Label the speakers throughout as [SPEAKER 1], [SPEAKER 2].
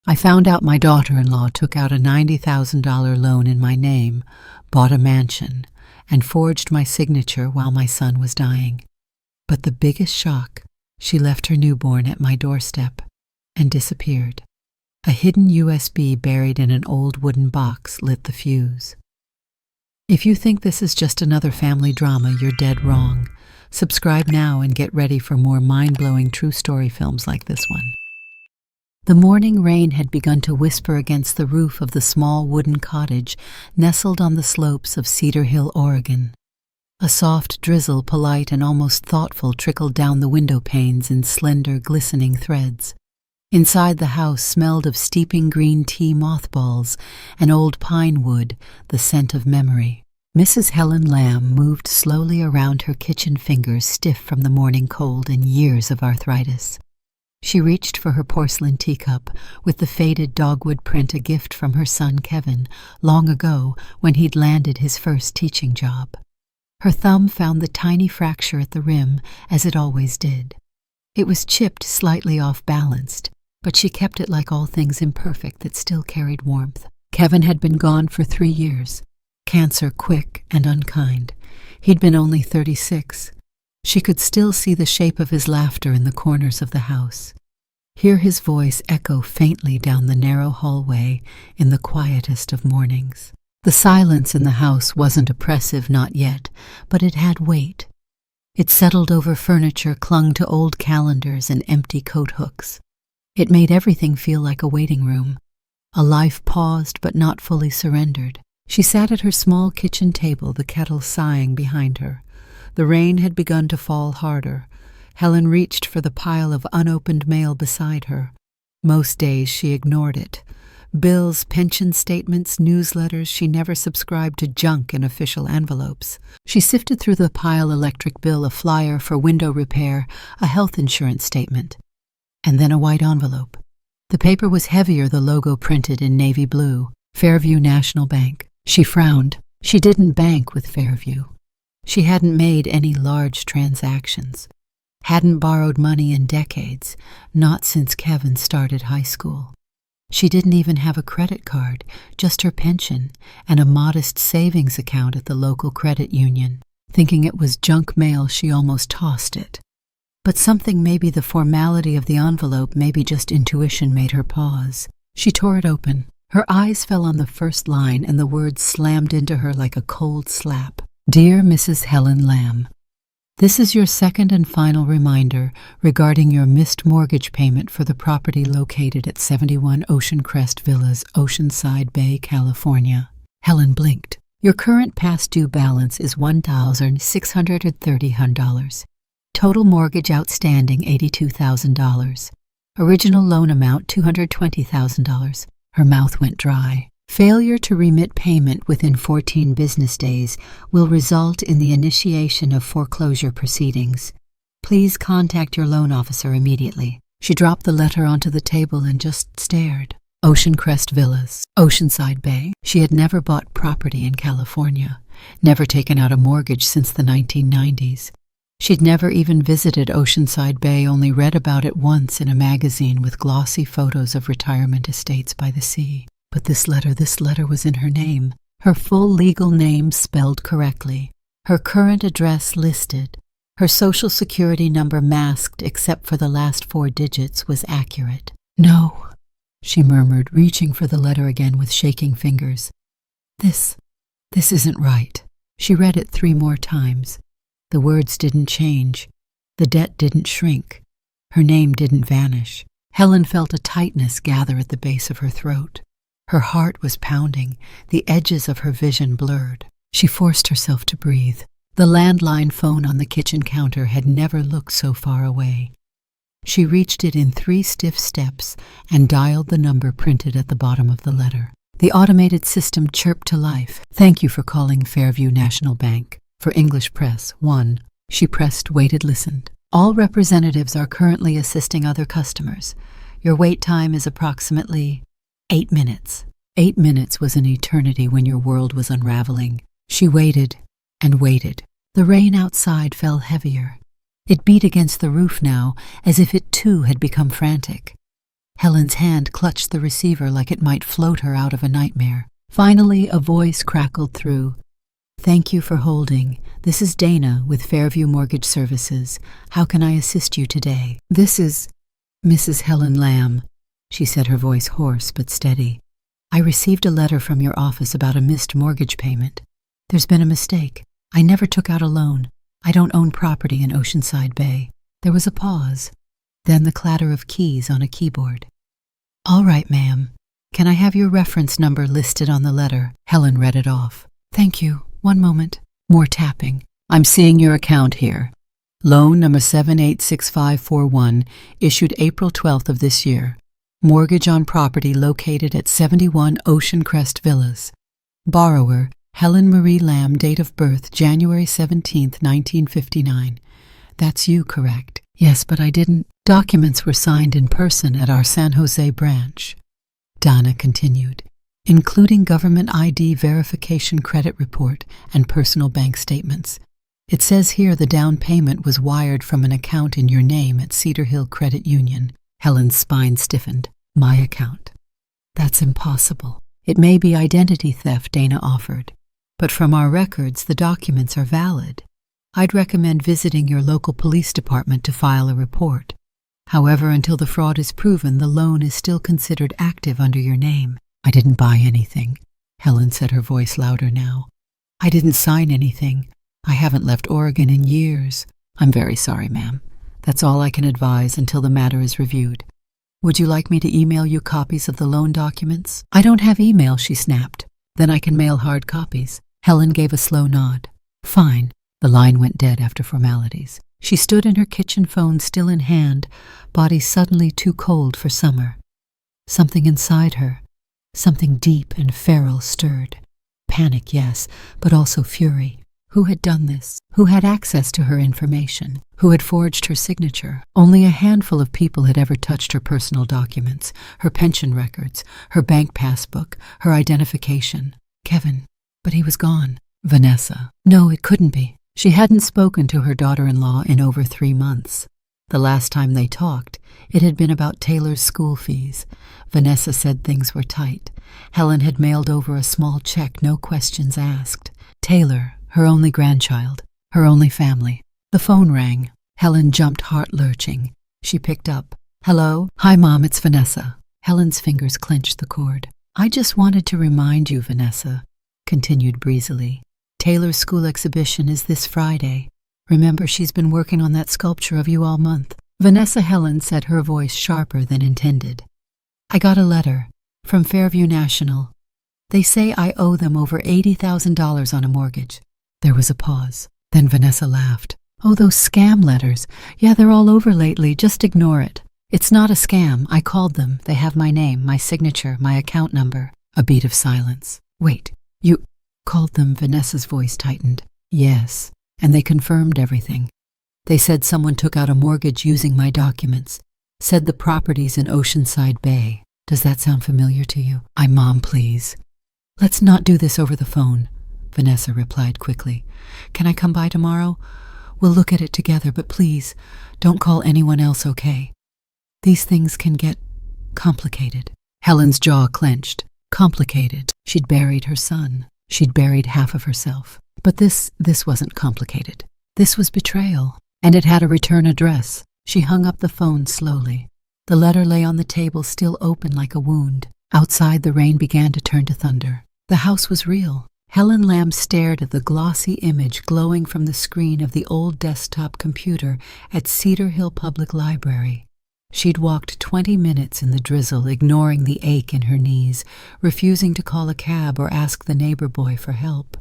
[SPEAKER 1] I found out my daughter-in-law took out a $90,000 loan in my name, bought a mansion, and forged my signature while my son was dying. But the biggest shock, she left her newborn at my doorstep and disappeared. A hidden USB buried in an old wooden box lit the fuse. If you think this is just another family drama, you're dead wrong. Subscribe now and get ready for more mind-blowing true story films like this one. The morning rain had begun to whisper against the roof of the small wooden cottage nestled on the slopes of Cedar Hill, Oregon. A soft drizzle, polite and almost thoughtful, trickled down the window panes in slender, glistening threads. Inside the house smelled of steeping green tea mothballs and old pine wood, the scent of memory. Mrs. Helen Lamb moved slowly around, her kitchen fingers stiff from the morning cold and years of arthritis. She reached for her porcelain teacup with the faded dogwood print, a gift from her son Kevin, long ago when he'd landed his first teaching job. Her thumb found the tiny fracture at the rim, as it always did. It was chipped, slightly off-balanced, but she kept it like all things imperfect that still carried warmth. Kevin had been gone for 3 years. Cancer, quick and unkind. He'd been only 36. She could still see the shape of his laughter in the corners of the house, hear his voice echo faintly down the narrow hallway in the quietest of mornings. The silence in the house wasn't oppressive, not yet, but it had weight. It settled over furniture, clung to old calendars and empty coat hooks. It made everything feel like a waiting room, a life paused but not fully surrendered. She sat at her small kitchen table, the kettle sighing behind her. The rain had begun to fall harder. Helen reached for the pile of unopened mail beside her. Most days she ignored it. Bills, pension statements, newsletters. She never subscribed to junk in official envelopes. She sifted through the pile: electric bill, a flyer for window repair, a health insurance statement, and then a white envelope. The paper was heavier, the logo printed in navy blue. Fairview National Bank. She frowned. She didn't bank with Fairview. She hadn't made any large transactions, hadn't borrowed money in decades, not since Kevin started high school. She didn't even have a credit card, just her pension and a modest savings account at the local credit union. Thinking it was junk mail, she almost tossed it. But something, maybe the formality of the envelope, maybe just intuition, made her pause. She tore it open. Her eyes fell on the first line, and the words slammed into her like a cold slap. Dear Mrs. Helen Lamb, this is your second and final reminder regarding your missed mortgage payment for the property located at 71 Ocean Crest Villas, Oceanside Bay, California. Helen blinked. Your current past due balance is $1,630. Total mortgage outstanding $82,000. Original loan amount $220,000. Her mouth went dry. Failure to remit payment within 14 business days will result in the initiation of foreclosure proceedings. Please contact your loan officer immediately. She dropped the letter onto the table and just stared. Ocean Crest Villas, Oceanside Bay. She had never bought property in California, never taken out a mortgage since the 1990s. She'd never even visited Oceanside Bay, only read about it once in a magazine with glossy photos of retirement estates by the sea. But this letter was in her name, her full legal name spelled correctly, her current address listed, her social security number masked except for the last 4 digits was accurate. No, she murmured, reaching for the letter again with shaking fingers. This isn't right. She read it 3 more times. The words didn't change. The debt didn't shrink. Her name didn't vanish. Helen felt a tightness gather at the base of her throat. Her heart was pounding, the edges of her vision blurred. She forced herself to breathe. The landline phone on the kitchen counter had never looked so far away. She reached it in 3 stiff steps and dialed the number printed at the bottom of the letter. The automated system chirped to life. Thank you for calling Fairview National Bank. For English press 1. She pressed, waited, listened. All representatives are currently assisting other customers. Your wait time is approximately 8 minutes. 8 minutes was an eternity when your world was unraveling. She waited and waited. The rain outside fell heavier. It beat against the roof now, as if it too had become frantic. Helen's hand clutched the receiver like it might float her out of a nightmare. Finally, a voice crackled through. "Thank you for holding. This is Dana with Fairview Mortgage Services. How can I assist you today?" "This is Mrs. Helen Lamb," she said, her voice hoarse but steady. "I received a letter from your office about a missed mortgage payment. There's been a mistake. I never took out a loan. I don't own property in Oceanside Bay." There was a pause, then the clatter of keys on a keyboard. "All right, ma'am. Can I have your reference number listed on the letter?" Helen read it off. "Thank you. One moment." More tapping. "I'm seeing your account here. Loan number 786541, issued April 12th of this year. Mortgage on property located at 71 Ocean Crest Villas. Borrower, Helen Marie Lamb, date of birth, January 17th, 1959. That's you, correct?" "Yes, but I didn't." "Documents were signed in person at our San Jose branch." Donna continued, "Including government ID verification credit report and personal bank statements. It says here the down payment was wired from an account in your name at Cedar Hill Credit Union." Helen's spine stiffened. "My account. That's impossible." "It may be identity theft," Dana offered, "but from our records, the documents are valid. I'd recommend visiting your local police department to file a report. However, until the fraud is proven, the loan is still considered active under your name." "I didn't buy anything," Helen said, her voice louder now. "I didn't sign anything. I haven't left Oregon in years." "I'm very sorry, ma'am. That's all I can advise until the matter is reviewed. Would you like me to email you copies of the loan documents?" "I don't have email," she snapped. "Then I can mail hard copies." Helen gave a slow nod. "Fine." The line went dead after formalities. She stood in her kitchen phone, still in hand, body suddenly too cold for summer. Something inside her, something deep and feral, stirred. Panic, yes, but also fury. Who had done this? Who had access to her information? Who had forged her signature? Only a handful of people had ever touched her personal documents, her pension records, her bank passbook, her identification. Kevin. But he was gone. Vanessa. No, it couldn't be. She hadn't spoken to her daughter-in-law in over 3 months. The last time they talked, it had been about Taylor's school fees. Vanessa said things were tight. Helen had mailed over a small check, no questions asked. Taylor, her only grandchild, her only family. The phone rang. Helen jumped, heart lurching. She picked up. "Hello? Hi, Mom, it's Vanessa." Helen's fingers clenched the cord. "I just wanted to remind you," Vanessa continued breezily. "Taylor's school exhibition is this Friday. Remember, she's been working on that sculpture of you all month." Vanessa, Helen said, her voice sharper than intended. "I got a letter from Fairview National. They say I owe them over $80,000 on a mortgage." There was a pause. Then Vanessa laughed. "Oh, those scam letters. Yeah, they're all over lately. Just ignore it. It's not a scam. I called them. They have my name, my signature, my account number." A beat of silence. "Wait, you called them?" Vanessa's voice tightened. "Yes, and they confirmed everything. They said someone took out a mortgage using my documents. Said the property's in Oceanside Bay. Does that sound familiar to you?" "Mom, please." "Let's not do this over the phone," Vanessa replied quickly. "Can I come by tomorrow? We'll look at it together, but please, don't call anyone else, okay? These things can get complicated." Helen's jaw clenched. Complicated. She'd buried her son. She'd buried half of herself. But this wasn't complicated. This was betrayal, and it had a return address. She hung up the phone slowly. The letter lay on the table, still open like a wound. Outside, the rain began to turn to thunder. The house was real. Helen Lamb stared at the glossy image glowing from the screen of the old desktop computer at Cedar Hill Public Library. She'd walked 20 minutes in the drizzle, ignoring the ache in her knees, refusing to call a cab or ask the neighbor boy for help.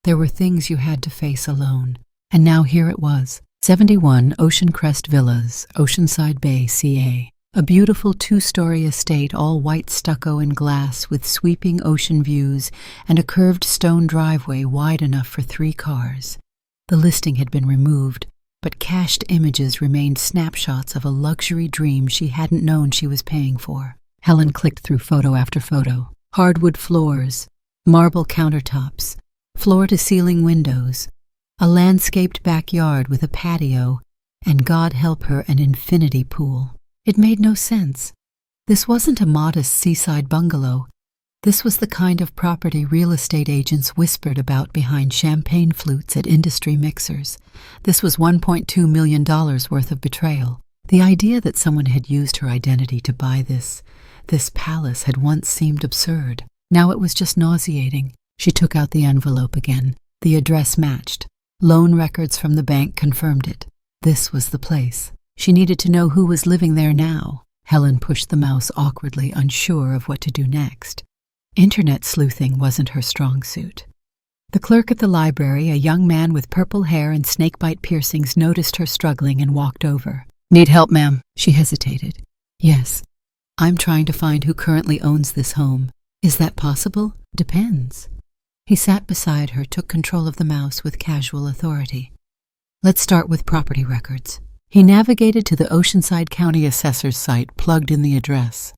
[SPEAKER 1] There were things you had to face alone. And now here it was. 71 Ocean Crest Villas, Oceanside Bay, CA. A beautiful 2-story estate, all white stucco and glass, with sweeping ocean views and a curved stone driveway wide enough for 3 cars. The listing had been removed, but cached images remained snapshots of a luxury dream she hadn't known she was paying for. Helen clicked through photo after photo. Hardwood floors, marble countertops, floor-to-ceiling windows, a landscaped backyard with a patio, and God help her, an infinity pool. It made no sense. This wasn't a modest seaside bungalow. This was the kind of property real estate agents whispered about behind champagne flutes at industry mixers. This was $1.2 million worth of betrayal. The idea that someone had used her identity to buy this palace had once seemed absurd. Now it was just nauseating. She took out the envelope again. The address matched. Loan records from the bank confirmed it. This was the place. She needed to know who was living there now. Helen pushed the mouse awkwardly, unsure of what to do next. Internet sleuthing wasn't her strong suit. The clerk at the library, a young man with purple hair and snakebite piercings, noticed her struggling and walked over. "Need help, ma'am?" She hesitated. "Yes. I'm trying to find who currently owns this home. Is that possible?" "Depends." He sat beside her, took control of the mouse with casual authority. "Let's start with property records." He navigated to the Oceanside County Assessor's site, plugged in the address.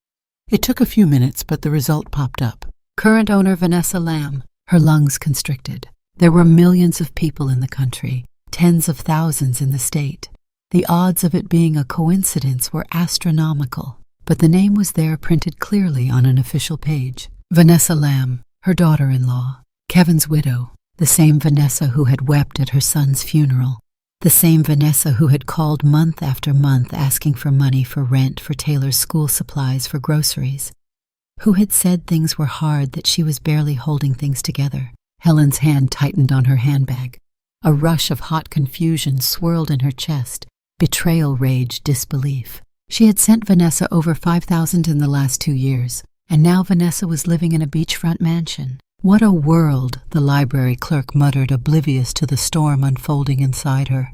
[SPEAKER 1] It took a few minutes, but the result popped up. Current owner Vanessa Lamb. Her lungs constricted. There were millions of people in the country, tens of thousands in the state. The odds of it being a coincidence were astronomical, but the name was there printed clearly on an official page. Vanessa Lamb, her daughter-in-law, Kevin's widow, the same Vanessa who had wept at her son's funeral, the same Vanessa who had called month after month asking for money for rent, for Taylor's school supplies, for groceries, who had said things were hard, that she was barely holding things together. Helen's hand tightened on her handbag. A rush of hot confusion swirled in her chest. Betrayal, rage, disbelief. She had sent Vanessa over $5,000 in the last 2 years, and now Vanessa was living in a beachfront mansion. What a world, the library clerk muttered, oblivious to the storm unfolding inside her.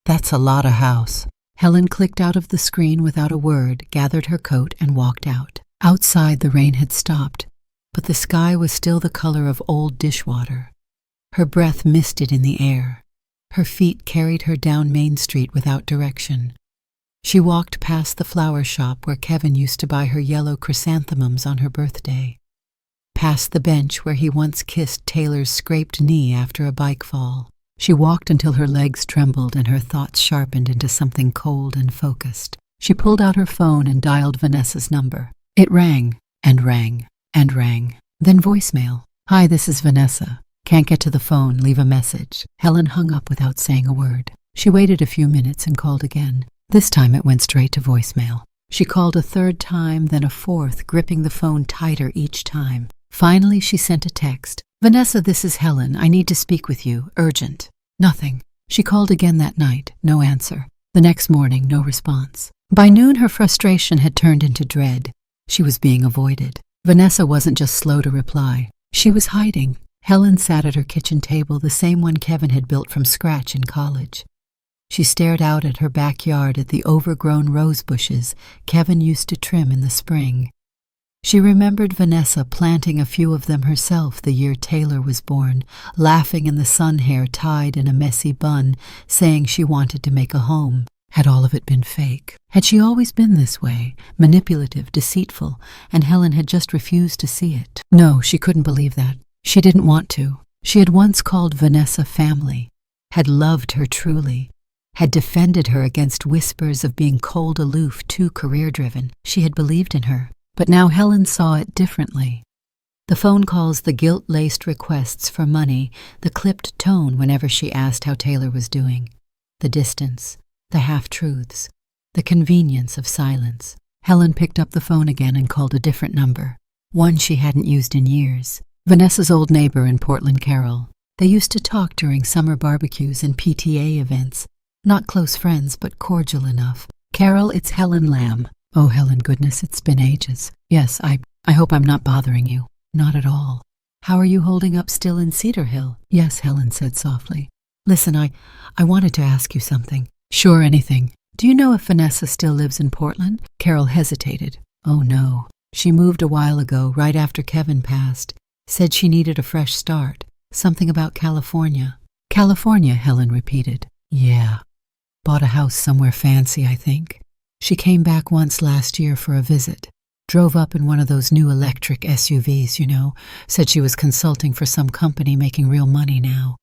[SPEAKER 1] "That's a lot of house." Helen clicked out of the screen without a word, gathered her coat, and walked out. Outside, the rain had stopped, but the sky was still the color of old dishwater. Her breath misted in the air. Her feet carried her down Main Street without direction. She walked past the flower shop where Kevin used to buy her yellow chrysanthemums on her birthday, past the bench where he once kissed Taylor's scraped knee after a bike fall. She walked until her legs trembled and her thoughts sharpened into something cold and focused. She pulled out her phone and dialed Vanessa's number. It rang, and rang, and rang. Then voicemail. "Hi, this is Vanessa. Can't get to the phone. Leave a message." Helen hung up without saying a word. She waited a few minutes and called again. This time it went straight to voicemail. She called a third time, then a fourth, gripping the phone tighter each time. Finally, she sent a text. "Vanessa, this is Helen. I need to speak with you. Urgent." Nothing. She called again that night. No answer. The next morning, no response. By noon, her frustration had turned into dread. She was being avoided. Vanessa wasn't just slow to reply. She was hiding. Helen sat at her kitchen table, the same one Kevin had built from scratch in college. She stared out at her backyard, at the overgrown rose bushes Kevin used to trim in the spring. She remembered Vanessa planting a few of them herself the year Taylor was born, laughing in the sun hair tied in a messy bun, saying she wanted to make a home. Had all of it been fake? Had she always been this way, manipulative, deceitful, and Helen had just refused to see it? No, she couldn't believe that. She didn't want to. She had once called Vanessa family, had loved her truly, had defended her against whispers of being cold, aloof, too career-driven. She had believed in her. But now Helen saw it differently. The phone calls, the guilt-laced requests for money, the clipped tone whenever she asked how Taylor was doing, the distance, the half-truths, the convenience of silence. Helen picked up the phone again and called a different number, one she hadn't used in years. Vanessa's old neighbor in Portland, Carol. They used to talk during summer barbecues and PTA events. Not close friends, but cordial enough. "Carol, it's Helen Lamb." "Oh, Helen, goodness, it's been ages." "Yes, I hope I'm not bothering you." "Not at all." "How are you holding up still in Cedar Hill?" "Yes," Helen said softly. "Listen, I wanted to ask you something." "Sure, anything." "Do you know if Vanessa still lives in Portland?" Carol hesitated. "Oh, no. She moved a while ago, right after Kevin passed. Said she needed a fresh start. Something about California." "California," Helen repeated. "Yeah. Bought a house somewhere fancy, I think. She came back once last year for a visit. Drove up in one of those new electric SUVs, you know. Said she was consulting for some company making real money now.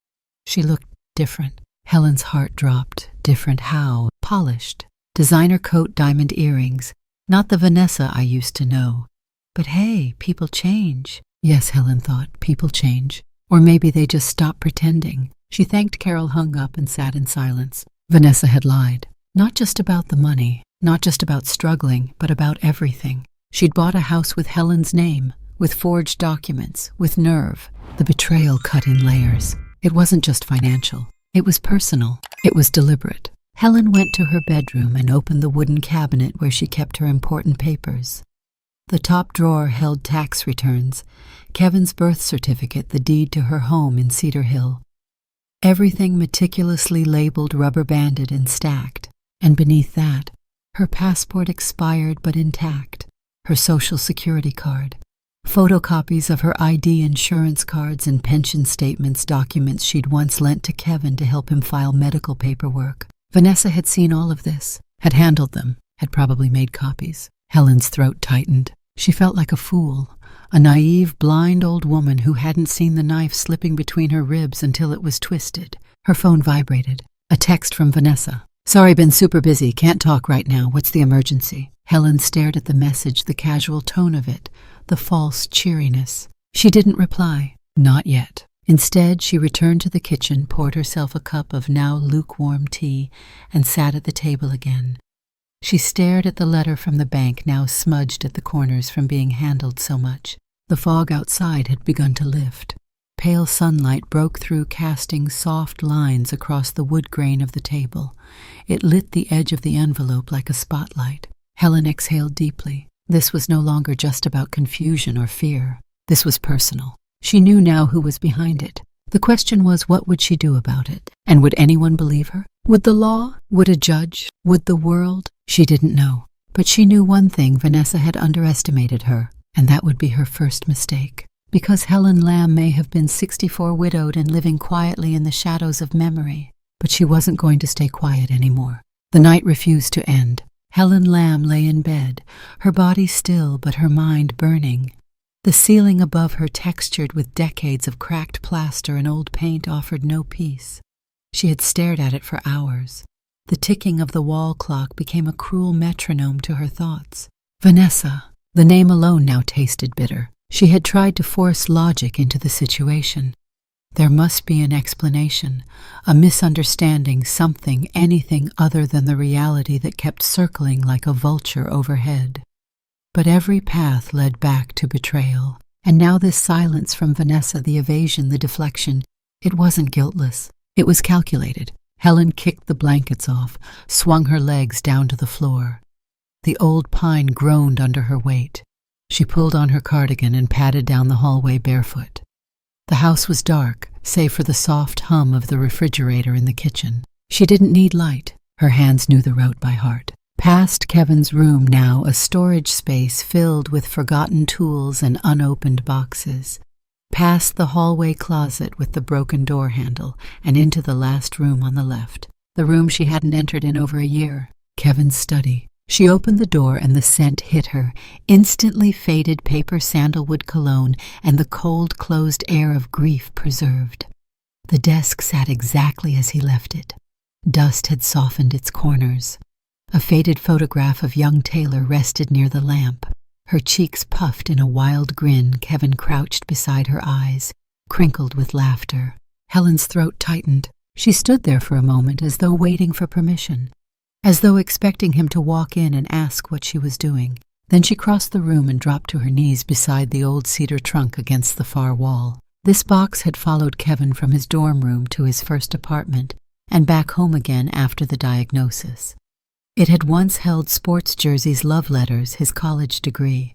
[SPEAKER 1] She looked different." Helen's heart dropped. Different how? Polished. Designer coat, diamond earrings. Not the Vanessa I used to know. But hey, people change. Yes, Helen thought, people change. Or maybe they just stop pretending. She thanked Carol, hung up, and sat in silence. Vanessa had lied. Not just about the money, not just about struggling, but about everything. She'd bought a house with Helen's name, with forged documents, with nerve. The betrayal cut in layers. It wasn't just financial. It was personal. It was deliberate. Helen went to her bedroom and opened the wooden cabinet where she kept her important papers. The top drawer held tax returns, Kevin's birth certificate, the deed to her home in Cedar Hill. Everything meticulously labeled, rubber-banded, and stacked. And beneath that, her passport expired but intact, her social security card, photocopies of her ID, insurance cards, and pension statements, documents she'd once lent to Kevin to help him file medical paperwork. Vanessa had seen all of this, had handled them, had probably made copies. Helen's throat tightened. She felt like a fool, a naive, blind old woman who hadn't seen the knife slipping between her ribs until it was twisted. Her phone vibrated. A text from Vanessa. "Sorry, been super busy. Can't talk right now. What's the emergency?" Helen stared at the message, the casual tone of it, the false cheeriness. She didn't reply. Not yet. Instead, she returned to the kitchen, poured herself a cup of now lukewarm tea, and sat at the table again. She stared at the letter from the bank, now smudged at the corners from being handled so much. The fog outside had begun to lift. Pale sunlight broke through, casting soft lines across the wood grain of the table. It lit the edge of the envelope like a spotlight. Helen exhaled deeply. This was no longer just about confusion or fear. This was personal. She knew now who was behind it. The question was, what would she do about it? And would anyone believe her? Would the law? Would a judge? Would the world? She didn't know. But she knew one thing: Vanessa had underestimated her, and that would be her first mistake. Because Helen Lamb may have been 64, widowed, and living quietly in the shadows of memory. But she wasn't going to stay quiet anymore. The night refused to end. Helen Lamb lay in bed, her body still but her mind burning. The ceiling above her, textured with decades of cracked plaster and old paint, offered no peace. She had stared at it for hours. The ticking of the wall clock became a cruel metronome to her thoughts. Vanessa. The name alone now tasted bitter. She had tried to force logic into the situation. There must be an explanation, a misunderstanding, something, anything other than the reality that kept circling like a vulture overhead. But every path led back to betrayal. And now this silence from Vanessa, the evasion, the deflection, it wasn't guiltless. It was calculated. Helen kicked the blankets off, swung her legs down to the floor. The old pine groaned under her weight. She pulled on her cardigan and padded down the hallway barefoot. The house was dark, save for the soft hum of the refrigerator in the kitchen. She didn't need light. Her hands knew the route by heart. Past Kevin's room now, a storage space filled with forgotten tools and unopened boxes. Past the hallway closet with the broken door handle, and into the last room on the left. The room she hadn't entered in over a year. Kevin's study. She opened the door and the scent hit her, instantly faded paper sandalwood cologne and the cold, closed air of grief preserved. The desk sat exactly as he left it. Dust had softened its corners. A faded photograph of young Taylor rested near the lamp. Her cheeks puffed in a wild grin. Kevin crouched beside her, eyes crinkled with laughter. Helen's throat tightened. She stood there for a moment as though waiting for permission, as though expecting him to walk in and ask what she was doing. Then she crossed the room and dropped to her knees beside the old cedar trunk against the far wall. This box had followed Kevin from his dorm room to his first apartment and back home again after the diagnosis. It had once held sports jerseys, love letters, his college degree.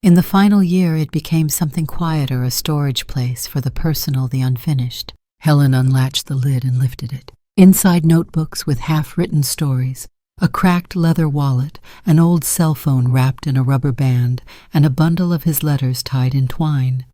[SPEAKER 1] In the final year, it became something quieter, a storage place for the personal, the unfinished. Helen unlatched the lid and lifted it. Inside, notebooks with half-written stories, a cracked leather wallet, an old cell phone wrapped in a rubber band, and a bundle of his letters tied in twine.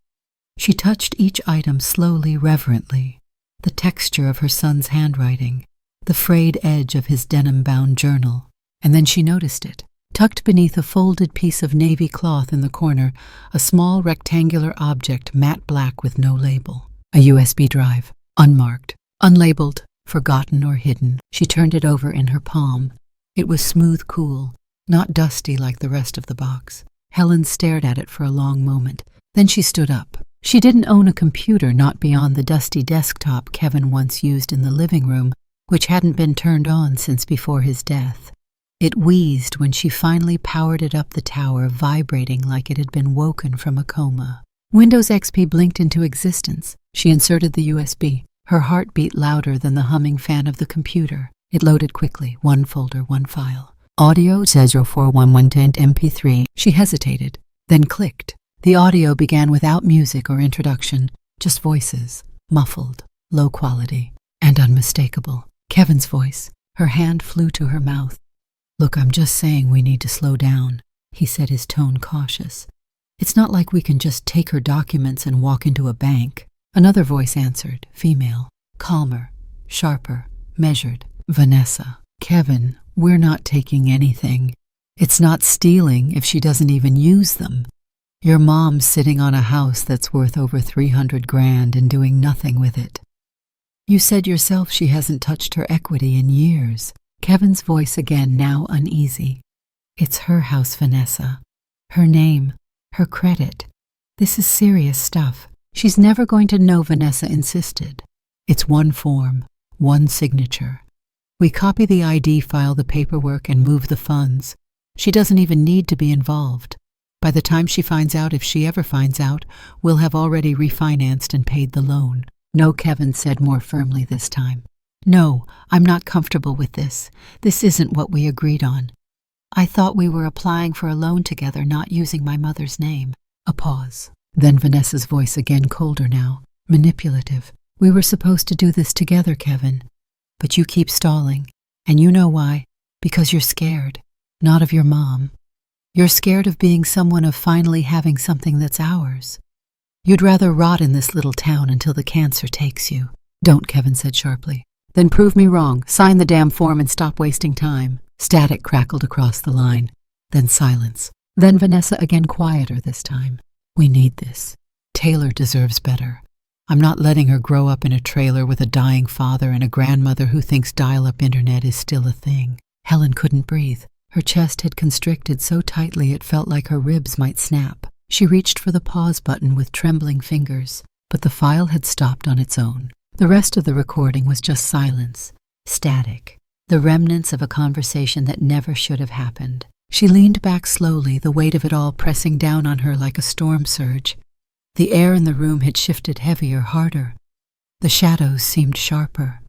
[SPEAKER 1] She touched each item slowly, reverently. The texture of her son's handwriting, the frayed edge of his denim-bound journal. And then she noticed it. Tucked beneath a folded piece of navy cloth in the corner, a small rectangular object, matte black with no label. A USB drive, unmarked, unlabeled, forgotten or hidden. She turned it over in her palm. It was smooth, cool, not dusty like the rest of the box. Helen stared at it for a long moment. Then she stood up. She didn't own a computer not beyond the dusty desktop Kevin once used in the living room, which hadn't been turned on since before his death. It wheezed when she finally powered it up the tower, vibrating like it had been woken from a coma. Windows XP blinked into existence. She inserted the USB. Her heart beat louder than the humming fan of the computer. It loaded quickly, one folder, one file. Audio 04110 MP3. She hesitated, then clicked. The audio began without music or introduction, just voices, muffled, low quality, and unmistakable. Kevin's voice. Her hand flew to her mouth. "Look, I'm just saying we need to slow down," he said, his tone cautious. "It's not like we can just take her documents and walk into a bank." Another voice answered, female, calmer, sharper, measured. "Vanessa." "Kevin, we're not taking anything. It's not stealing if she doesn't even use them. Your mom's sitting on a house that's worth over 300 grand and doing nothing with it. You said yourself she hasn't touched her equity in years." Kevin's voice again, now uneasy. "It's her house, Vanessa. Her name, her credit. This is serious stuff. She's never going to know," Vanessa insisted. "It's one form, one signature. We copy the ID, file the paperwork, and move the funds. She doesn't even need to be involved. By the time she finds out, if she ever finds out, we'll have already refinanced and paid the loan." "No," Kevin said more firmly this time. "No, I'm not comfortable with this. This isn't what we agreed on. I thought we were applying for a loan together, not using my mother's name." A pause. Then Vanessa's voice, again colder now, manipulative. "We were supposed to do this together, Kevin. But you keep stalling. And you know why? Because you're scared. Not of your mom. You're scared of being someone, of finally having something that's ours. You'd rather rot in this little town until the cancer takes you." "Don't," Kevin said sharply. "Then prove me wrong. Sign the damn form and stop wasting time." Static crackled across the line. Then silence. Then Vanessa again, quieter this time. "We need this. Taylor deserves better. I'm not letting her grow up in a trailer with a dying father and a grandmother who thinks dial-up internet is still a thing." Helen couldn't breathe. Her chest had constricted so tightly it felt like her ribs might snap. She reached for the pause button with trembling fingers, but the file had stopped on its own. The rest of the recording was just silence, static, the remnants of a conversation that never should have happened. She leaned back slowly, the weight of it all pressing down on her like a storm surge. The air in the room had shifted heavier, harder. The shadows seemed sharper.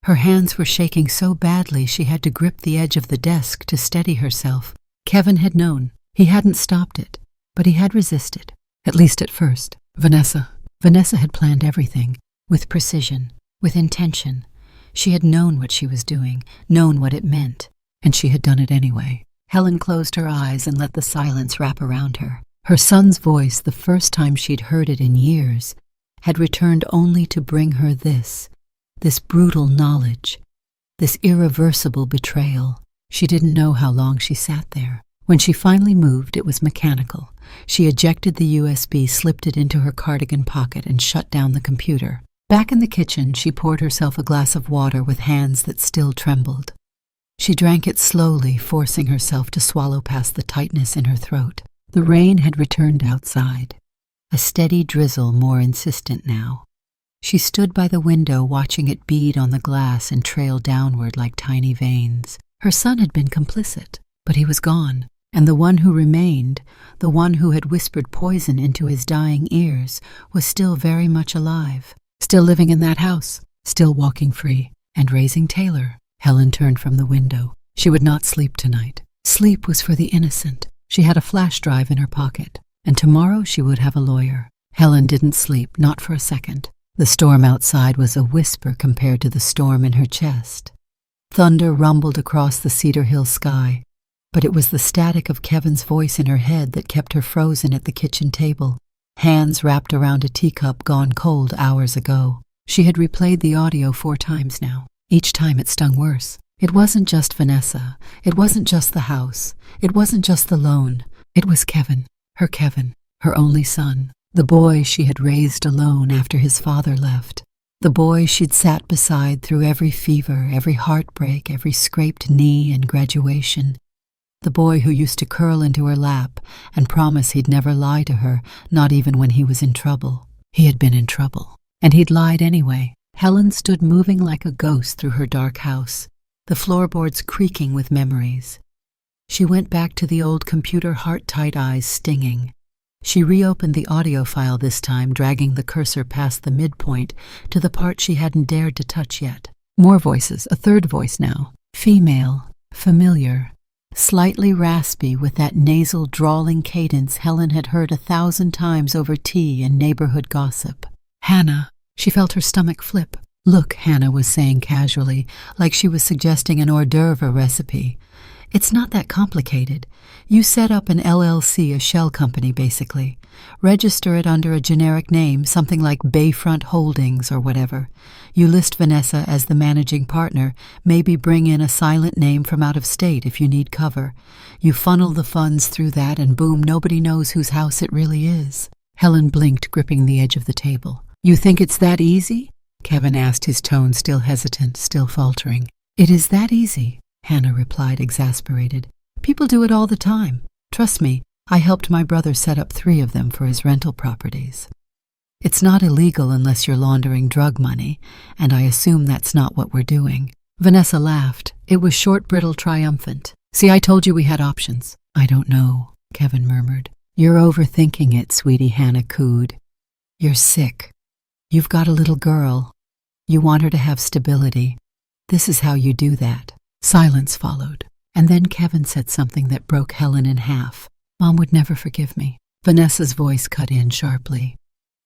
[SPEAKER 1] Her hands were shaking so badly she had to grip the edge of the desk to steady herself. Kevin had known. He hadn't stopped it, but he had resisted, at least at first. Vanessa had planned everything, with precision, with intention. She had known what she was doing, known what it meant, and she had done it anyway. Helen closed her eyes and let the silence wrap around her. Her son's voice, the first time she'd heard it in years, had returned only to bring her this brutal knowledge, this irreversible betrayal. She didn't know how long she sat there. When she finally moved, it was mechanical. She ejected the USB, slipped it into her cardigan pocket, and shut down the computer. Back in the kitchen, she poured herself a glass of water with hands that still trembled. She drank it slowly, forcing herself to swallow past the tightness in her throat. The rain had returned outside, a steady drizzle, more insistent now. She stood by the window, watching it bead on the glass and trail downward like tiny veins. Her son had been complicit, but he was gone, and the one who remained, the one who had whispered poison into his dying ears, was still very much alive, still living in that house, still walking free, and raising Taylor. Helen turned from the window. She would not sleep tonight. Sleep was for the innocent. She had a flash drive in her pocket, and tomorrow she would have a lawyer. Helen didn't sleep, not for a second. The storm outside was a whisper compared to the storm in her chest. Thunder rumbled across the Cedar Hill sky, but it was the static of Kevin's voice in her head that kept her frozen at the kitchen table, hands wrapped around a teacup gone cold hours ago. She had replayed the audio 4 times now. Each time it stung worse. It wasn't just Vanessa. It wasn't just the house. It wasn't just the loan. It was Kevin, her only son, the boy she had raised alone after his father left, the boy she'd sat beside through every fever, every heartbreak, every scraped knee and graduation, the boy who used to curl into her lap and promise he'd never lie to her, not even when he was in trouble. He had been in trouble, and he'd lied anyway. Helen stood moving like a ghost through her dark house, the floorboards creaking with memories. She went back to the old computer, heart-tight eyes stinging. She reopened the audio file this time, dragging the cursor past the midpoint to the part she hadn't dared to touch yet. More voices, a third voice now. Female, familiar, slightly raspy with that nasal, drawling cadence Helen had heard 1,000 times over tea and neighborhood gossip. Hannah. She felt her stomach flip. Look, Hannah was saying casually, like she was suggesting an hors d'oeuvre recipe. It's not that complicated. You set up an LLC, a shell company, basically. Register it under a generic name, something like Bayfront Holdings or whatever. You list Vanessa as the managing partner, maybe bring in a silent name from out of state if you need cover. You funnel the funds through that and boom, nobody knows whose house it really is. Helen blinked, gripping the edge of the table. You think it's that easy? Kevin asked, his tone still hesitant, still faltering. It is that easy, Hannah replied, exasperated. People do it all the time. Trust me, I helped my brother set up 3 of them for his rental properties. It's not illegal unless you're laundering drug money, and I assume that's not what we're doing. Vanessa laughed. It was short, brittle, triumphant. See, I told you we had options. I don't know, Kevin murmured. You're overthinking it, sweetie, Hannah cooed. You're sick. You've got a little girl. You want her to have stability. This is how you do that. Silence followed, and then Kevin said something that broke Helen in half. Mom would never forgive me. Vanessa's voice cut in sharply.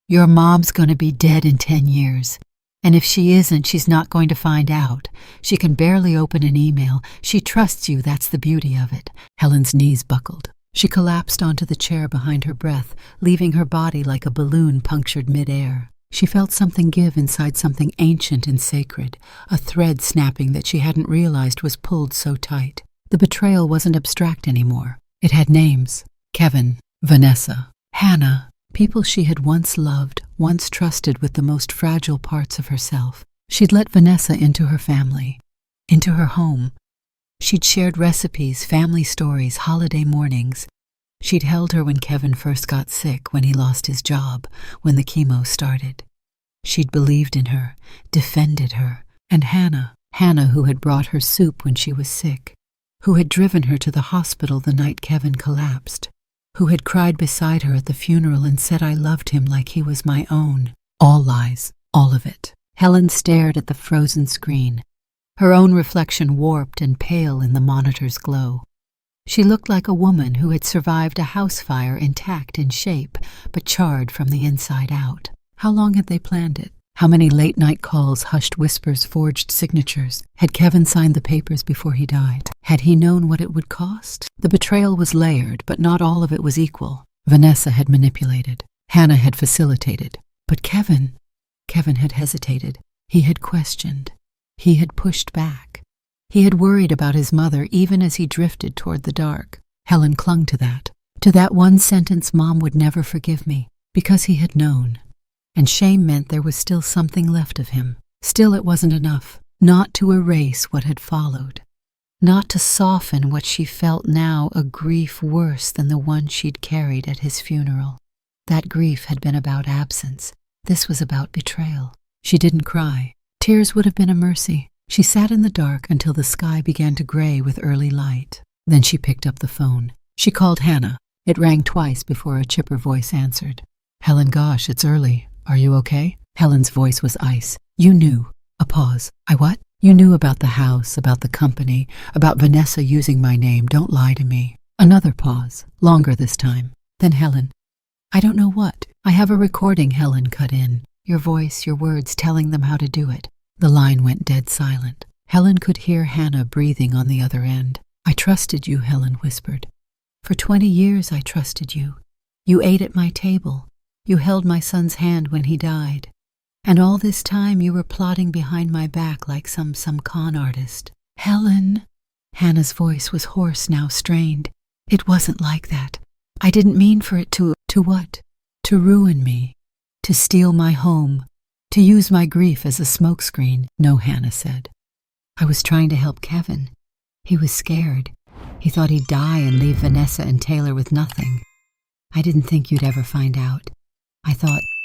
[SPEAKER 1] Your mom's going to be dead in 10 years. And if she isn't, she's not going to find out. She can barely open an email. She trusts you, that's the beauty of it. Helen's knees buckled. She collapsed onto the chair behind her breath, leaving her body like a balloon punctured mid-air. She felt something give inside something ancient and sacred, a thread snapping that she hadn't realized was pulled so tight. The betrayal wasn't abstract anymore. It had names. Kevin, Vanessa, Hannah, people she had once loved, once trusted with the most fragile parts of herself. She'd let Vanessa into her family, into her home. She'd shared recipes, family stories, holiday mornings. She'd held her when Kevin first got sick, when he lost his job, when the chemo started. She'd believed in her, defended her. And Hannah who had brought her soup when she was sick, who had driven her to the hospital the night Kevin collapsed, who had cried beside her at the funeral and said I loved him like he was my own. All lies, all of it. Helen stared at the frozen screen, her own reflection warped and pale in the monitor's glow. She looked like a woman who had survived a house fire, intact in shape, but charred from the inside out. How long had they planned it? How many late-night calls, hushed whispers, forged signatures? Had Kevin signed the papers before he died? Had he known what it would cost? The betrayal was layered, but not all of it was equal. Vanessa had manipulated. Hannah had facilitated. But Kevin had hesitated. He had questioned. He had pushed back. He had worried about his mother even as he drifted toward the dark. Helen clung to that one sentence, Mom would never forgive me, because he had known. And shame meant there was still something left of him. Still it wasn't enough, not to erase what had followed, not to soften what she felt now, a grief worse than the one she'd carried at his funeral. That grief had been about absence. This was about betrayal. She didn't cry. Tears would have been a mercy. She sat in the dark until the sky began to gray with early light. Then she picked up the phone. She called Hannah. It rang twice before a chipper voice answered. Helen, gosh, it's early. Are you okay? Helen's voice was ice. You knew. A pause. I what? You knew about the house, about the company, about Vanessa using my name. Don't lie to me. Another pause. Longer this time. Then Helen. I don't know what. I have a recording, Helen cut in. Your voice, your words, telling them how to do it. The line went dead silent. Helen could hear Hannah breathing on the other end. I trusted you, Helen whispered. For 20 years I trusted you. You ate at my table. You held my son's hand when he died. And all this time you were plotting behind my back like some con artist. Helen! Hannah's voice was hoarse now, strained. It wasn't like that. I didn't mean for it to what? To ruin me. To steal my home. To use my grief as a smokescreen. No, Hannah said. I was trying to help Kevin. He was scared. He thought he'd die and leave Vanessa and Taylor with nothing. I didn't think you'd ever find out.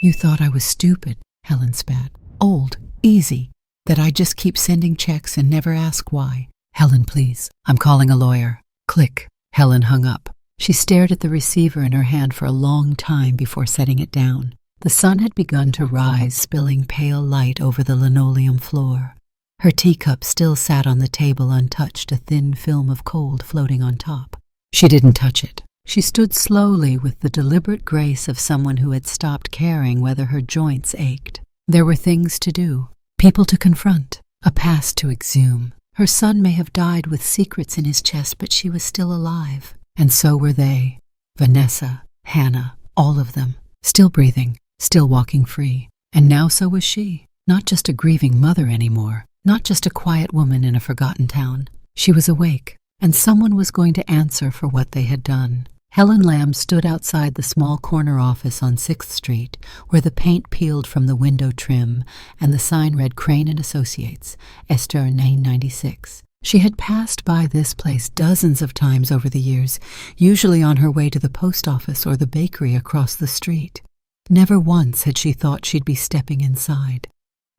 [SPEAKER 1] You thought I was stupid, Helen spat. Old, easy, that I just keep sending checks and never ask why. Helen, please, I'm calling a lawyer. Click. Helen hung up. She stared at the receiver in her hand for a long time before setting it down. The sun had begun to rise, spilling pale light over the linoleum floor. Her teacup still sat on the table untouched, a thin film of cold floating on top. She didn't touch it. She stood slowly with the deliberate grace of someone who had stopped caring whether her joints ached. There were things to do, people to confront, a past to exhume. Her son may have died with secrets in his chest, but she was still alive. And so were they. Vanessa, Hannah, all of them. Still breathing, still walking free. And now so was she. Not just a grieving mother anymore. Not just a quiet woman in a forgotten town. She was awake, and someone was going to answer for what they had done. Helen Lamb stood outside the small corner office on 6th Street, where the paint peeled from the window trim and the sign read Crane & Associates, Esther 996. She had passed by this place dozens of times over the years, usually on her way to the post office or the bakery across the street. Never once had she thought she'd be stepping inside.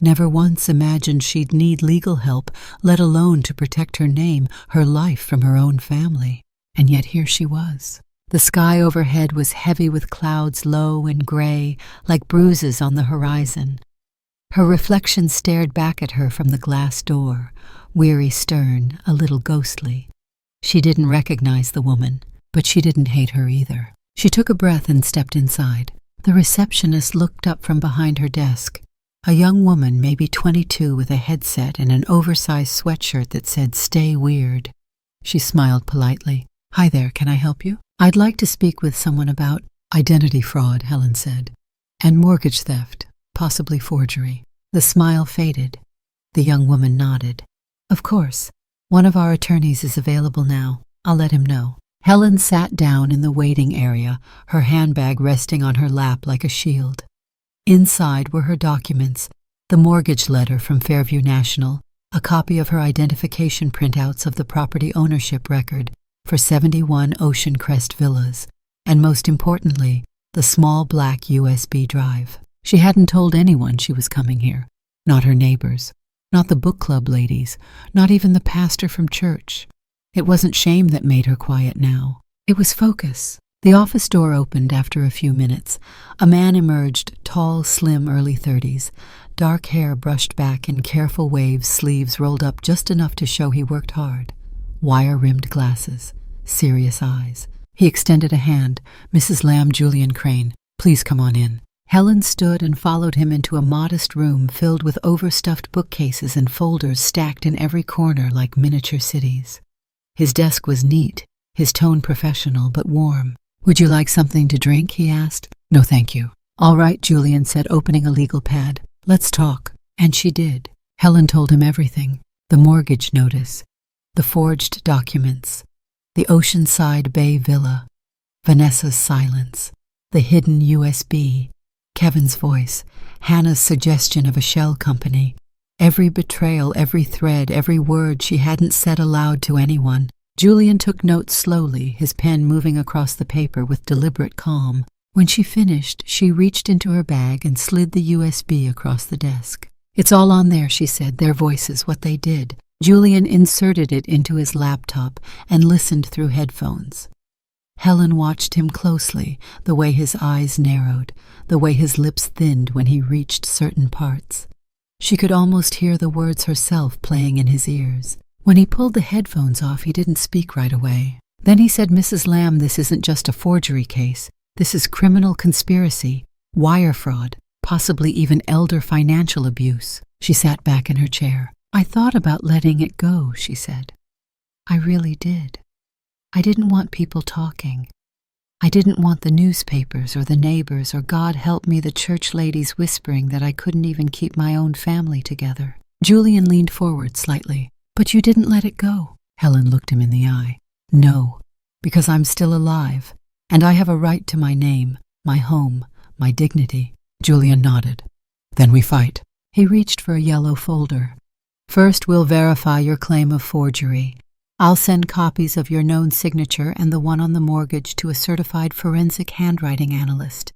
[SPEAKER 1] Never once imagined she'd need legal help, let alone to protect her name, her life from her own family. And yet here she was. The sky overhead was heavy with clouds low and gray, like bruises on the horizon. Her reflection stared back at her from the glass door, weary stern, a little ghostly. She didn't recognize the woman, but she didn't hate her either. She took a breath and stepped inside. The receptionist looked up from behind her desk. A young woman, maybe 22, with a headset and an oversized sweatshirt that said, "Stay weird." She smiled politely. "Hi there, can I help you?" "I'd like to speak with someone about identity fraud," Helen said, "and mortgage theft, possibly forgery." The smile faded. The young woman nodded. "Of course. One of our attorneys is available now. I'll let him know." Helen sat down in the waiting area, her handbag resting on her lap like a shield. Inside were her documents, the mortgage letter from Fairview National, a copy of her identification printouts of the property ownership record for 71 Ocean Crest Villas, and most importantly, the small black USB drive. She hadn't told anyone she was coming here. Not her neighbors, not the book club ladies, not even the pastor from church. It wasn't shame that made her quiet now. It was focus. The office door opened after a few minutes. A man emerged, tall, slim, early 30s, dark hair brushed back in careful waves, sleeves rolled up just enough to show he worked hard. Wire-rimmed glasses, serious eyes. He extended a hand. "Mrs. Lamb, Julian Crane, please come on in." Helen stood and followed him into a modest room filled with overstuffed bookcases and folders stacked in every corner like miniature cities. His desk was neat, his tone professional but warm. "Would you like something to drink?" he asked. "No, thank you." "All right," Julian said, opening a legal pad. "Let's talk." And she did. Helen told him everything. The mortgage notice, the forged documents, the Oceanside Bay villa, Vanessa's silence, the hidden USB, Kevin's voice, Hannah's suggestion of a shell company, every betrayal, every thread, every word she hadn't said aloud to anyone. Julian took notes slowly, his pen moving across the paper with deliberate calm. When she finished, she reached into her bag and slid the USB across the desk. "It's all on there," she said, their voices, what they did. Julian inserted it into his laptop and listened through headphones. Helen watched him closely, the way his eyes narrowed, the way his lips thinned when he reached certain parts. She could almost hear the words herself playing in his ears. When he pulled the headphones off, he didn't speak right away. Then he said, "Mrs. Lamb, this isn't just a forgery case. This is criminal conspiracy, wire fraud, possibly even elder financial abuse." She sat back in her chair. "I thought about letting it go," she said. "I really did. I didn't want people talking. I didn't want the newspapers or the neighbors or, God help me, the church ladies whispering that I couldn't even keep my own family together." Julian leaned forward slightly. "But you didn't let it go." Helen looked him in the eye. "No, because I'm still alive, and I have a right to my name, my home, my dignity." Julian nodded. "Then we fight." He reached for a yellow folder. "First, we'll verify your claim of forgery. I'll send copies of your known signature and the one on the mortgage to a certified forensic handwriting analyst.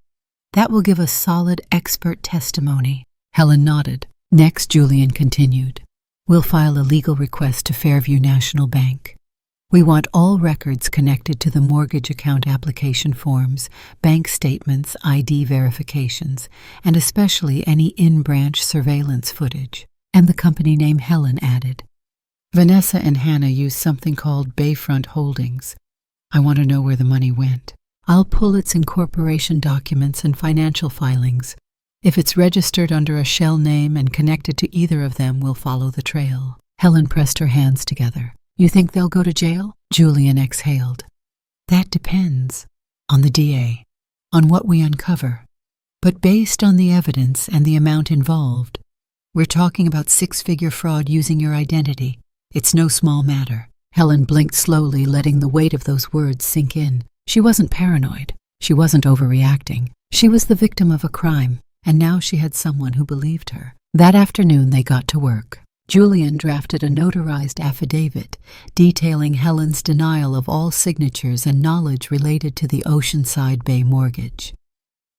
[SPEAKER 1] That will give us solid expert testimony." Helen nodded. Next, Julian continued, "We'll file a legal request to Fairview National Bank. We want all records connected to the mortgage account application forms, bank statements, ID verifications, and especially any in-branch surveillance footage." And the company name Helen added. "Vanessa and Hannah use something called Bayfront Holdings. I want to know where the money went. I'll pull its incorporation documents and financial filings. If it's registered under a shell name and connected to either of them, we'll follow the trail." Helen pressed her hands together. "You think they'll go to jail?" Julian exhaled. "That depends on the DA, on what we uncover. But based on the evidence and the amount involved, we're talking about six-figure fraud using your identity. It's no small matter." Helen blinked slowly, letting the weight of those words sink in. She wasn't paranoid. She wasn't overreacting. She was the victim of a crime, and now she had someone who believed her. That afternoon they got to work. Julian drafted a notarized affidavit detailing Helen's denial of all signatures and knowledge related to the Oceanside Bay mortgage.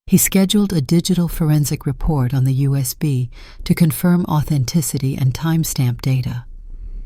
[SPEAKER 1] He scheduled a digital forensic report on the USB to confirm authenticity and timestamp data.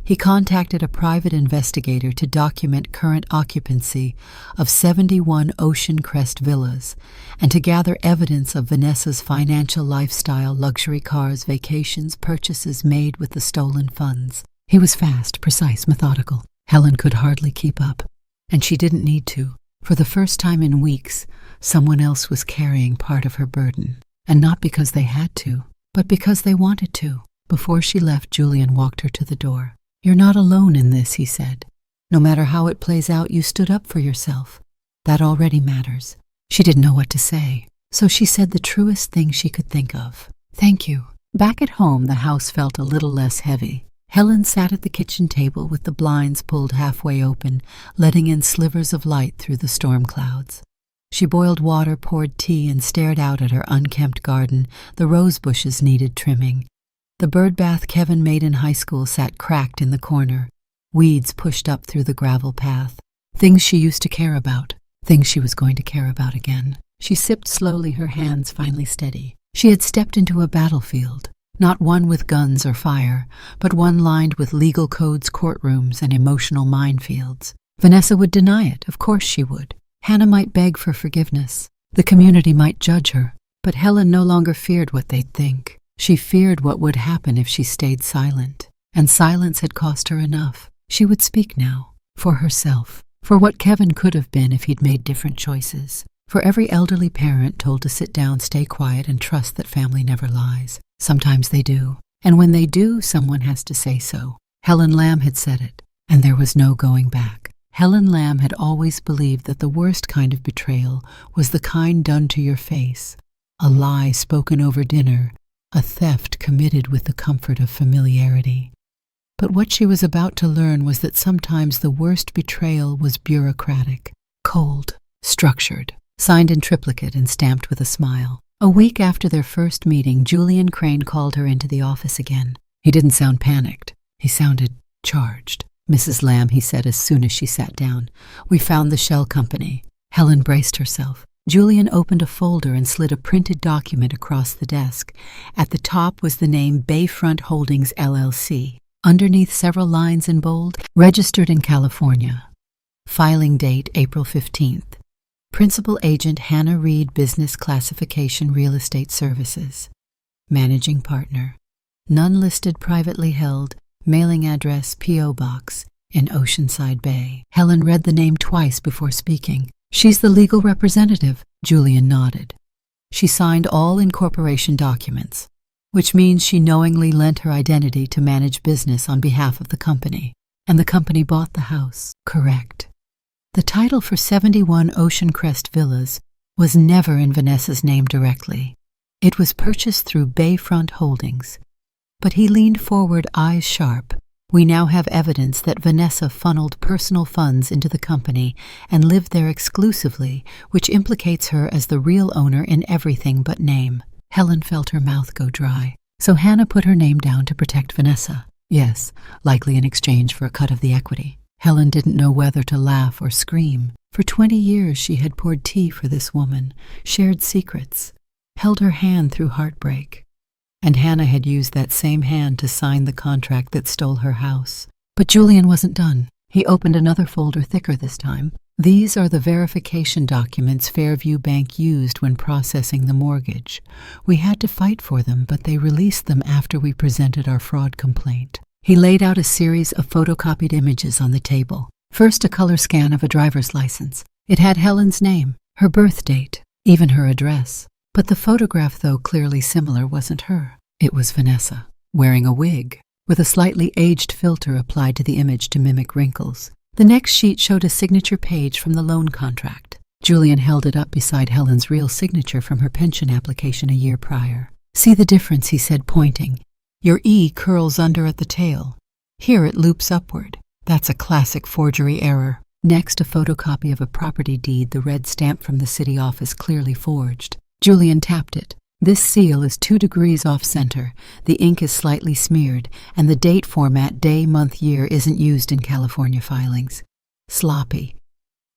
[SPEAKER 1] He contacted a private investigator to document current occupancy of 71 Ocean Crest villas and to gather evidence of Vanessa's financial lifestyle, luxury cars, vacations, purchases made with the stolen funds. He was fast, precise, methodical. Helen could hardly keep up, and she didn't need to. For the first time in weeks, someone else was carrying part of her burden, and not because they had to, but because they wanted to. Before she left, Julian walked her to the door. "You're not alone in this," he said. "No matter how it plays out, you stood up for yourself. That already matters." She didn't know what to say, so she said the truest thing she could think of. "Thank you." Back at home, the house felt a little less heavy. Helen sat at the kitchen table with the blinds pulled halfway open, letting in slivers of light through the storm clouds. She boiled water, poured tea, and stared out at her unkempt garden. The rose bushes needed trimming. The birdbath Kevin made in high school sat cracked in the corner. Weeds pushed up through the gravel path. Things she used to care about. Things she was going to care about again. She sipped slowly, her hands finally steady. She had stepped into a battlefield. Not one with guns or fire, but one lined with legal codes, courtrooms, and emotional minefields. Vanessa would deny it. Of course she would. Hannah might beg for forgiveness. The community might judge her. But Helen no longer feared what they'd think. She feared what would happen if she stayed silent, and silence had cost her enough. She would speak now, for herself, for what Kevin could have been if he'd made different choices, for every elderly parent told to sit down, stay quiet, and trust that family never lies. Sometimes they do, and when they do, someone has to say so. Helen Lamb had said it, and there was no going back. Helen Lamb had always believed that the worst kind of betrayal was the kind done to your face, a lie spoken over dinner, a theft committed with the comfort of familiarity. But what she was about to learn was that sometimes the worst betrayal was bureaucratic, cold, structured, signed in triplicate and stamped with a smile. A week after their first meeting, Julian Crane called her into the office again. He didn't sound panicked. He sounded charged. "Mrs. Lamb," he said as soon as she sat down, "we found the shell company." Helen braced herself. Julian opened a folder and slid a printed document across the desk. At the top was the name Bayfront Holdings, LLC. Underneath, several lines in bold, "Registered in California. Filing date April 15th. Principal agent Hannah Reed, Business Classification Real Estate Services. Managing partner. None listed, privately held. Mailing address P.O. Box in Oceanside Bay." Helen read the name twice before speaking. "She's the legal representative." Julian nodded. "She signed all incorporation documents, which means she knowingly lent her identity to manage business on behalf of the company. And the company bought the house." "Correct." The title for 71 Ocean Crest villas was never in Vanessa's name directly. It was purchased through Bayfront Holdings. But he leaned forward, eyes sharp. "We now have evidence that Vanessa funneled personal funds into the company and lived there exclusively, which implicates her as the real owner in everything but name." Helen felt her mouth go dry. "So Hannah put her name down to protect Vanessa?" "Yes, likely in exchange for a cut of the equity." Helen didn't know whether to laugh or scream. For 20 years she had poured tea for this woman, shared secrets, held her hand through heartbreak. And Hannah had used that same hand to sign the contract that stole her house. But Julian wasn't done. He opened another folder, thicker this time. These are the verification documents Fairview Bank used when processing the mortgage. We had to fight for them, but they released them after we presented our fraud complaint. He laid out a series of photocopied images on the table. First, a color scan of a driver's license. It had Helen's name, her birth date, even her address. But the photograph, though clearly similar, wasn't her. It was Vanessa, wearing a wig, with a slightly aged filter applied to the image to mimic wrinkles. The next sheet showed a signature page from the loan contract. Julian held it up beside Helen's real signature from her pension application a year prior. "See the difference," he said, pointing. "Your E curls under at the tail. Here it loops upward. That's a classic forgery error." Next, a photocopy of a property deed, the red stamp from the city office clearly forged. Julian tapped it. "This seal is 2 degrees off-center, the ink is slightly smeared, and the date format day, month, year isn't used in California filings. Sloppy,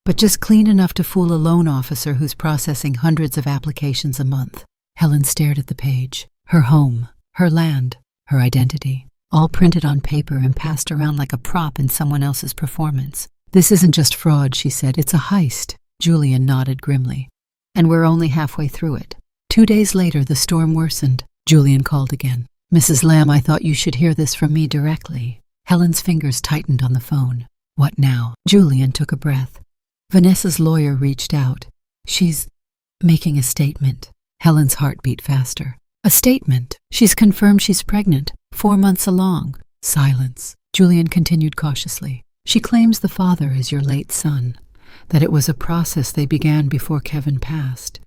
[SPEAKER 1] but just clean enough to fool a loan officer who's processing hundreds of applications a month." Helen stared at the page. Her home, her land, her identity, all printed on paper and passed around like a prop in someone else's performance. "This isn't just fraud," she said. "It's a heist." Julian nodded grimly. "And we're only halfway through it." 2 days later, the storm worsened. Julian called again. "Mrs. Lamb, I thought you should hear this from me directly." Helen's fingers tightened on the phone. "What now?" Julian took a breath. "Vanessa's lawyer reached out. She's making a statement." Helen's heart beat faster. "A statement? She's confirmed she's pregnant, 4 months along." Silence. Julian continued cautiously. "She claims the father is your late son, that it was a process they began before Kevin passed.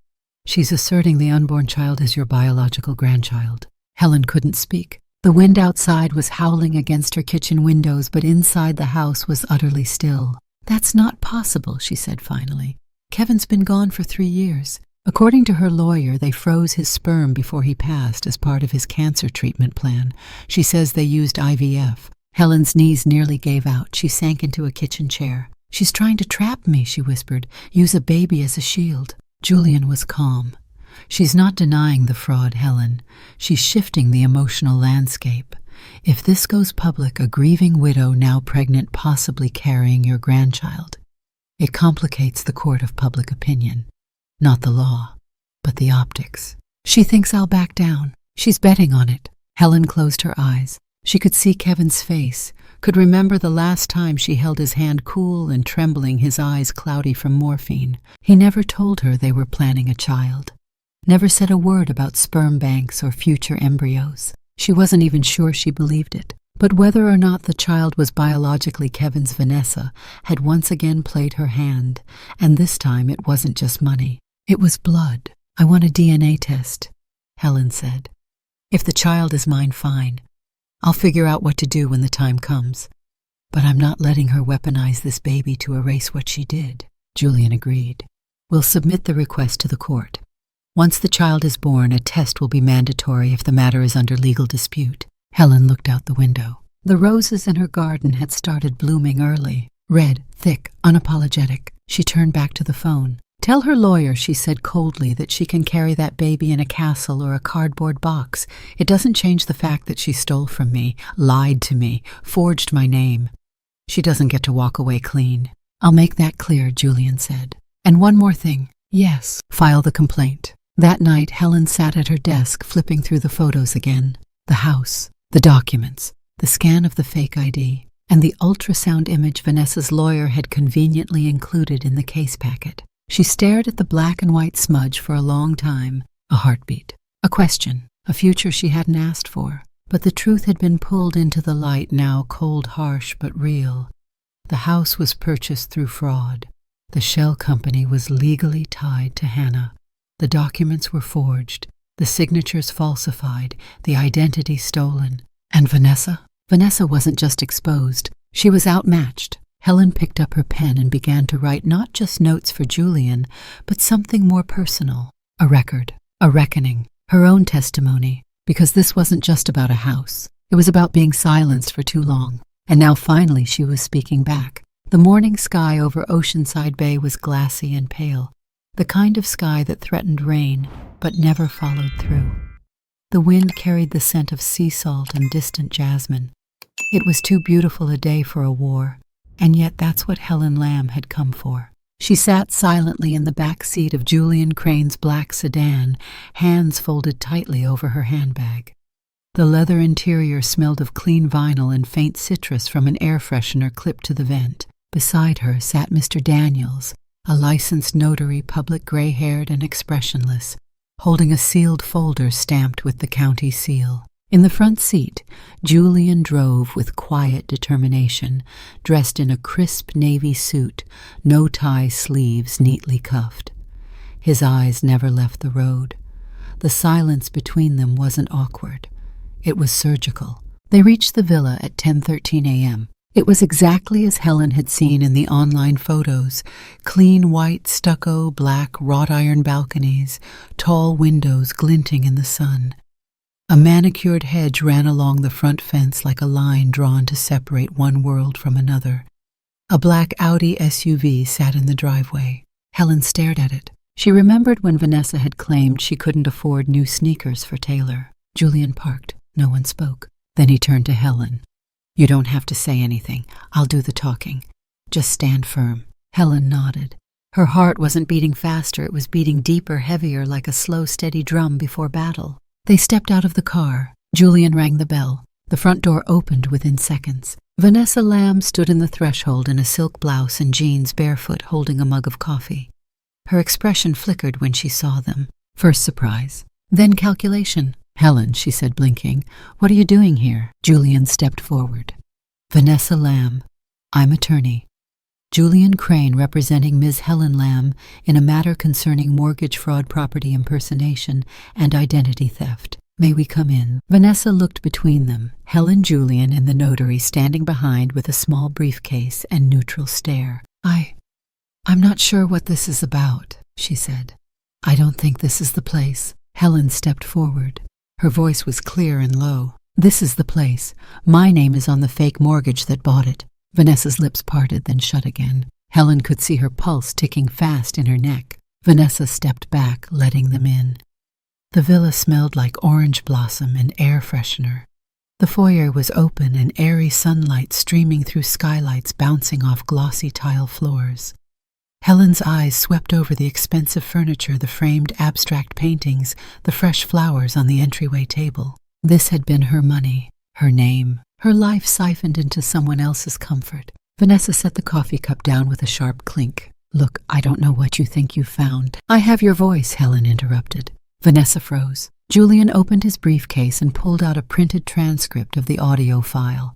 [SPEAKER 1] She's asserting the unborn child is your biological grandchild." Helen couldn't speak. The wind outside was howling against her kitchen windows, but inside the house was utterly still. "That's not possible," she said finally. "Kevin's been gone for 3 years. According to her lawyer, they froze his sperm before he passed as part of his cancer treatment plan. She says they used IVF. Helen's knees nearly gave out. She sank into a kitchen chair. "She's trying to trap me," she whispered. "Use a baby as a shield." Julian was calm. "She's not denying the fraud, Helen. She's shifting the emotional landscape. If this goes public, a grieving widow now pregnant, possibly carrying your grandchild. It complicates the court of public opinion. Not the law, but the optics. She thinks I'll back down. She's betting on it." Helen closed her eyes. She could see Kevin's face, could remember the last time she held his hand cool and trembling, his eyes cloudy from morphine. He never told her they were planning a child. Never said a word about sperm banks or future embryos. She wasn't even sure she believed it. But whether or not the child was biologically Kevin's, Vanessa had once again played her hand, and this time it wasn't just money. It was blood. "I want a DNA test," Helen said. "If the child is mine, fine. I'll figure out what to do when the time comes. But I'm not letting her weaponize this baby to erase what she did." Julian agreed. "We'll submit the request to the court. Once the child is born, a test will be mandatory if the matter is under legal dispute." Helen looked out the window. The roses in her garden had started blooming early. Red, thick, unapologetic. She turned back to the phone. "Tell her lawyer," she said coldly, "that she can carry that baby in a castle or a cardboard box. It doesn't change the fact that she stole from me, lied to me, forged my name. She doesn't get to walk away clean." "I'll make that clear," Julian said. "And one more thing." "Yes." "File the complaint." That night, Helen sat at her desk, flipping through the photos again. The house, the documents, the scan of the fake ID, and the ultrasound image Vanessa's lawyer had conveniently included in the case packet. She stared at the black and white smudge for a long time. A heartbeat, a question, a future she hadn't asked for. But the truth had been pulled into the light now, cold, harsh, but real. The house was purchased through fraud. The shell company was legally tied to Hannah. The documents were forged, the signatures falsified, the identity stolen. And Vanessa? Vanessa wasn't just exposed. She was outmatched. Helen picked up her pen and began to write not just notes for Julian, but something more personal. A record, a reckoning, her own testimony, because this wasn't just about a house. It was about being silenced for too long. And now finally she was speaking back. The morning sky over Oceanside Bay was glassy and pale, the kind of sky that threatened rain but never followed through. The wind carried the scent of sea salt and distant jasmine. It was too beautiful a day for a war, and yet that's what Helen Lamb had come for. She sat silently in the back seat of Julian Crane's black sedan, hands folded tightly over her handbag. The leather interior smelled of clean vinyl and faint citrus from an air freshener clipped to the vent. Beside her sat Mr. Daniels, a licensed notary, public gray-haired and expressionless, holding a sealed folder stamped with the county seal. In the front seat, Julian drove with quiet determination, dressed in a crisp navy suit, no-tie sleeves neatly cuffed. His eyes never left the road. The silence between them wasn't awkward. It was surgical. They reached the villa at 10:13 a.m. It was exactly as Helen had seen in the online photos: clean white stucco, black wrought iron balconies, tall windows glinting in the sun. A manicured hedge ran along the front fence like a line drawn to separate one world from another. A black Audi SUV sat in the driveway. Helen stared at it. She remembered when Vanessa had claimed she couldn't afford new sneakers for Taylor. Julian parked. No one spoke. Then he turned to Helen. "You don't have to say anything. I'll do the talking. Just stand firm." Helen nodded. Her heart wasn't beating faster. It was beating deeper, heavier, like a slow, steady drum before battle. They stepped out of the car. Julian rang the bell. The front door opened within seconds. Vanessa Lamb stood in the threshold in a silk blouse and jeans, barefoot, holding a mug of coffee. Her expression flickered when she saw them. First surprise, then calculation. "Helen," she said, blinking, "what are you doing here?" Julian stepped forward. "Vanessa Lamb. I'm attorney. Julian Crane representing Ms. Helen Lamb in a matter concerning mortgage fraud, property impersonation, and identity theft. May we come in?" Vanessa looked between them, Helen, Julian, and the notary standing behind with a small briefcase and neutral stare. I'm not sure what this is about," she said. "I don't think this is the place." Helen stepped forward. Her voice was clear and low. "This is the place. My name is on the fake mortgage that bought it." Vanessa's lips parted, then shut again. Helen could see her pulse ticking fast in her neck. Vanessa stepped back, letting them in. The villa smelled like orange blossom and air freshener. The foyer was open and airy sunlight streaming through skylights bouncing off glossy tile floors. Helen's eyes swept over the expensive furniture, the framed abstract paintings, the fresh flowers on the entryway table. This had been her money, her name, her life siphoned into someone else's comfort. Vanessa set the coffee cup down with a sharp clink. "Look, I don't know what you think you've found." "I have your voice," Helen interrupted. Vanessa froze. Julian opened his briefcase and pulled out a printed transcript of the audio file.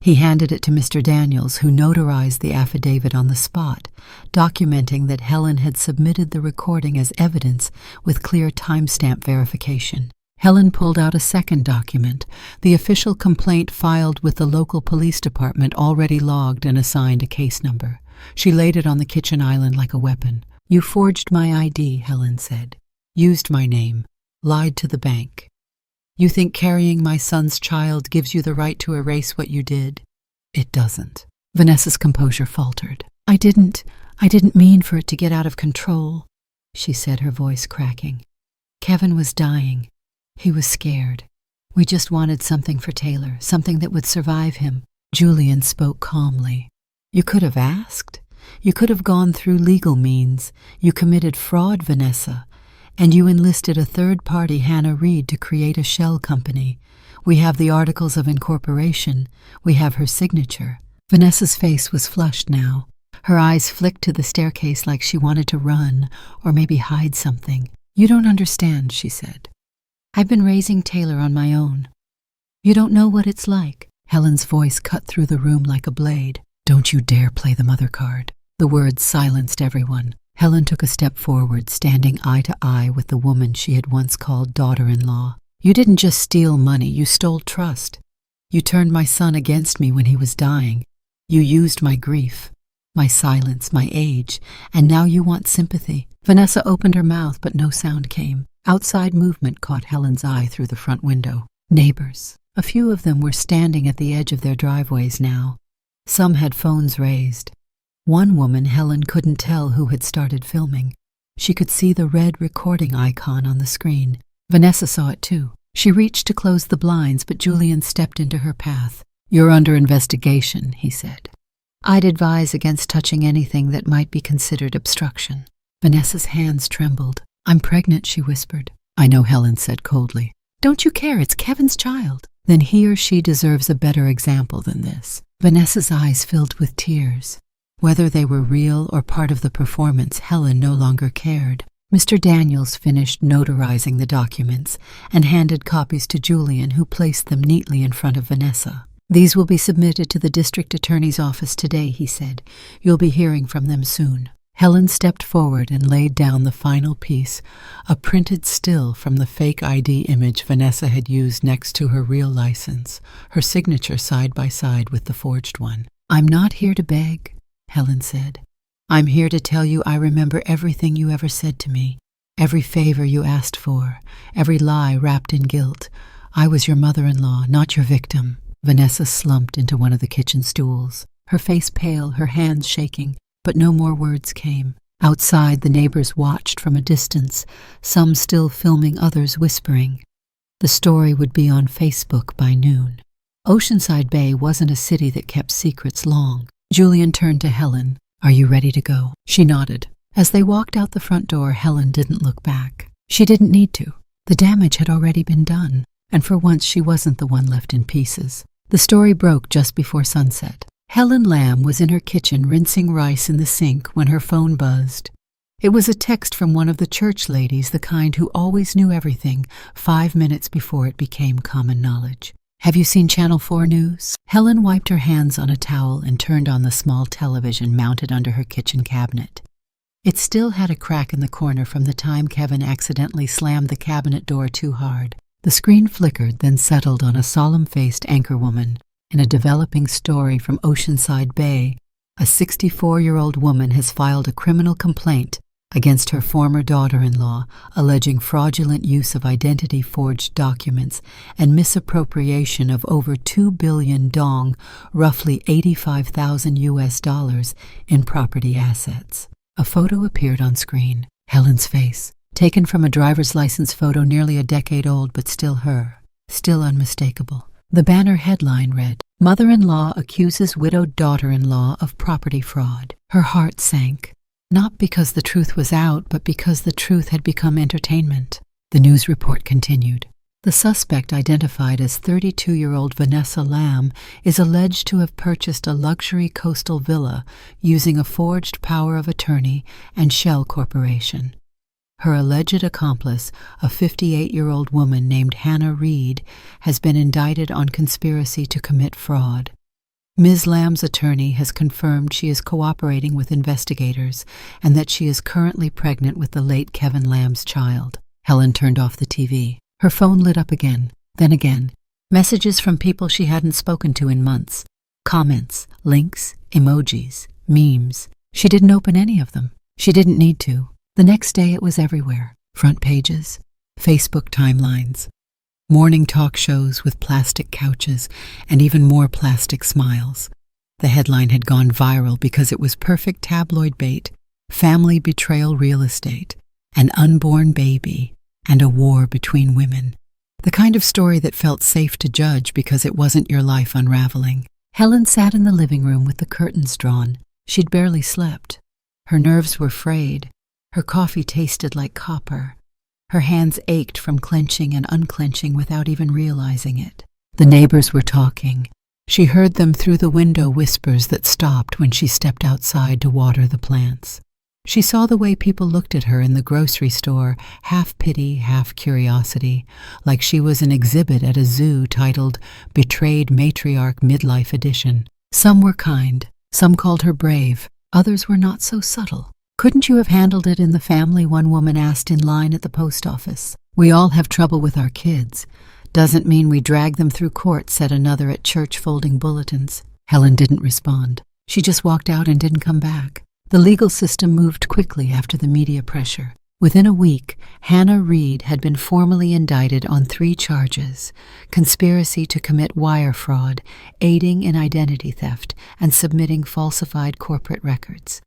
[SPEAKER 1] He handed it to Mr. Daniels, who notarized the affidavit on the spot, documenting that Helen had submitted the recording as evidence with clear timestamp verification. Helen pulled out a second document, the official complaint filed with the local police department, already logged and assigned a case number. She laid it on the kitchen island like a weapon. "You forged my ID," Helen said. "Used my name. Lied to the bank. You think carrying my son's child gives you the right to erase what you did? It doesn't." Vanessa's composure faltered. I didn't mean for it to get out of control," she said, her voice cracking. "Kevin was dying. He was scared. We just wanted something for Taylor, something that would survive him." Julian spoke calmly. "You could have asked. You could have gone through legal means. You committed fraud, Vanessa. And you enlisted a third party, Hannah Reed, to create a shell company. We have the articles of incorporation. We have her signature." Vanessa's face was flushed now. Her eyes flicked to the staircase like she wanted to run, or maybe hide something. "You don't understand," she said. "I've been raising Taylor on my own. You don't know what it's like." Helen's voice cut through the room like a blade. "Don't you dare play the mother card." The words silenced everyone. Helen took a step forward, standing eye to eye with the woman she had once called daughter-in-law. "You didn't just steal money, you stole trust. You turned my son against me when he was dying. You used my grief, my silence, my age, and now you want sympathy." Vanessa opened her mouth, but no sound came. Outside movement caught Helen's eye through the front window. Neighbors. A few of them were standing at the edge of their driveways now. Some had phones raised. One woman, Helen, couldn't tell who had started filming. She could see the red recording icon on the screen. Vanessa saw it too. She reached to close the blinds, but Julian stepped into her path. "You're under investigation," he said. "I'd advise against touching anything that might be considered obstruction." Vanessa's hands trembled. "I'm pregnant," she whispered. "I know," Helen said coldly. "Don't you care? It's Kevin's child." "Then he or she deserves a better example than this." Vanessa's eyes filled with tears. Whether they were real or part of the performance, Helen no longer cared. Mr. Daniels finished notarizing the documents and handed copies to Julian, who placed them neatly in front of Vanessa. "These will be submitted to the district attorney's office today," he said. "You'll be hearing from them soon." Helen stepped forward and laid down the final piece, a printed still from the fake ID image Vanessa had used next to her real license, her signature side by side with the forged one. "I'm not here to beg," Helen said. "I'm here to tell you I remember everything you ever said to me, every favor you asked for, every lie wrapped in guilt. I was your mother-in-law, not your victim." Vanessa slumped into one of the kitchen stools, her face pale, her hands shaking, but no more words came. Outside, the neighbors watched from a distance, some still filming, others whispering. The story would be on Facebook by noon. Oceanside Bay wasn't a city that kept secrets long. Julian turned to Helen. "Are you ready to go?" She nodded. As they walked out the front door, Helen didn't look back. She didn't need to. The damage had already been done, and for once she wasn't the one left in pieces. The story broke just before sunset. Helen Lamb was in her kitchen rinsing rice in the sink when her phone buzzed. It was a text from one of the church ladies, the kind who always knew everything 5 minutes before it became common knowledge. "Have you seen Channel 4 News?" Helen wiped her hands on a towel and turned on the small television mounted under her kitchen cabinet. It still had a crack in the corner from the time Kevin accidentally slammed the cabinet door too hard. The screen flickered, then settled on a solemn-faced anchorwoman in a developing story from Oceanside Bay. A 64-year-old woman has filed a criminal complaint against her former daughter-in-law, alleging fraudulent use of identity-forged documents and misappropriation of over 2 billion dong, roughly $85,000 in property assets. A photo appeared on screen. Helen's face, taken from a driver's license photo nearly a decade old, but still her, still unmistakable. The banner headline read, "Mother-in-law accuses widowed daughter-in-law of property fraud." Her heart sank. Not because the truth was out, but because the truth had become entertainment. The news report continued. The suspect, identified as 32-year-old Vanessa Lamb, is alleged to have purchased a luxury coastal villa using a forged power of attorney and shell corporation. Her alleged accomplice, a 58-year-old woman named Hannah Reed, has been indicted on conspiracy to commit fraud. Ms. Lamb's attorney has confirmed she is cooperating with investigators and that she is currently pregnant with the late Kevin Lamb's child. Helen turned off the TV. Her phone lit up again, then again. Messages from people she hadn't spoken to in months. Comments, links, emojis, memes. She didn't open any of them. She didn't need to. The next day it was everywhere. Front pages, Facebook timelines, morning talk shows with plastic couches and even more plastic smiles. The headline had gone viral because it was perfect tabloid bait: family betrayal real estate, an unborn baby, and a war between women. The kind of story that felt safe to judge because it wasn't your life unraveling. Helen sat in the living room with the curtains drawn. She'd barely slept. Her nerves were frayed. Her coffee tasted like copper. Her hands ached from clenching and unclenching without even realizing it. The neighbors were talking. She heard them through the window, whispers that stopped when she stepped outside to water the plants. She saw the way people looked at her in the grocery store, half pity, half curiosity, like she was an exhibit at a zoo titled Betrayed Matriarch Midlife Edition. Some were kind, some called her brave, others were not so subtle. "Couldn't you have handled it in the family?" one woman asked in line at the post office. "We all have trouble with our kids. Doesn't mean we drag them through court," said another at church folding bulletins. Helen didn't respond. She just walked out and didn't come back. The legal system moved quickly after the media pressure. Within a week, Hannah Reed had been formally indicted on 3 charges: conspiracy to commit wire fraud, aiding in identity theft, and submitting falsified corporate records.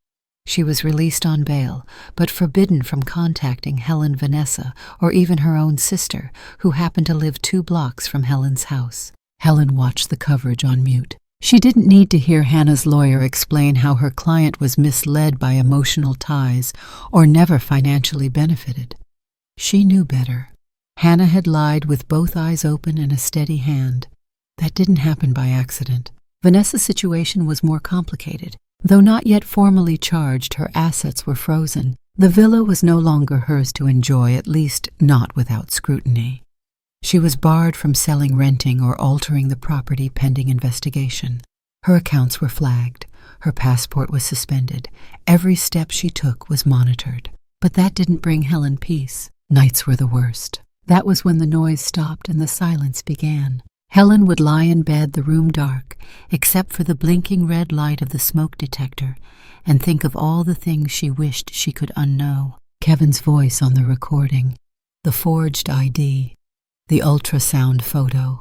[SPEAKER 1] She was released on bail, but forbidden from contacting Helen Vanessa or even her own sister, who happened to live 2 blocks from Helen's house. Helen watched the coverage on mute. She didn't need to hear Hannah's lawyer explain how her client was misled by emotional ties or never financially benefited. She knew better. Hannah had lied with both eyes open and a steady hand. That didn't happen by accident. Vanessa's situation was more complicated. Though not yet formally charged, her assets were frozen. The villa was no longer hers to enjoy, at least not without scrutiny. She was barred from selling, renting, or altering the property pending investigation. Her accounts were flagged. Her passport was suspended. Every step she took was monitored. But that didn't bring Helen peace. Nights were the worst. That was when the noise stopped and the silence began. Helen would lie in bed, the room dark, except for the blinking red light of the smoke detector, and think of all the things she wished she could unknow. Kevin's voice on the recording, the forged ID, the ultrasound photo,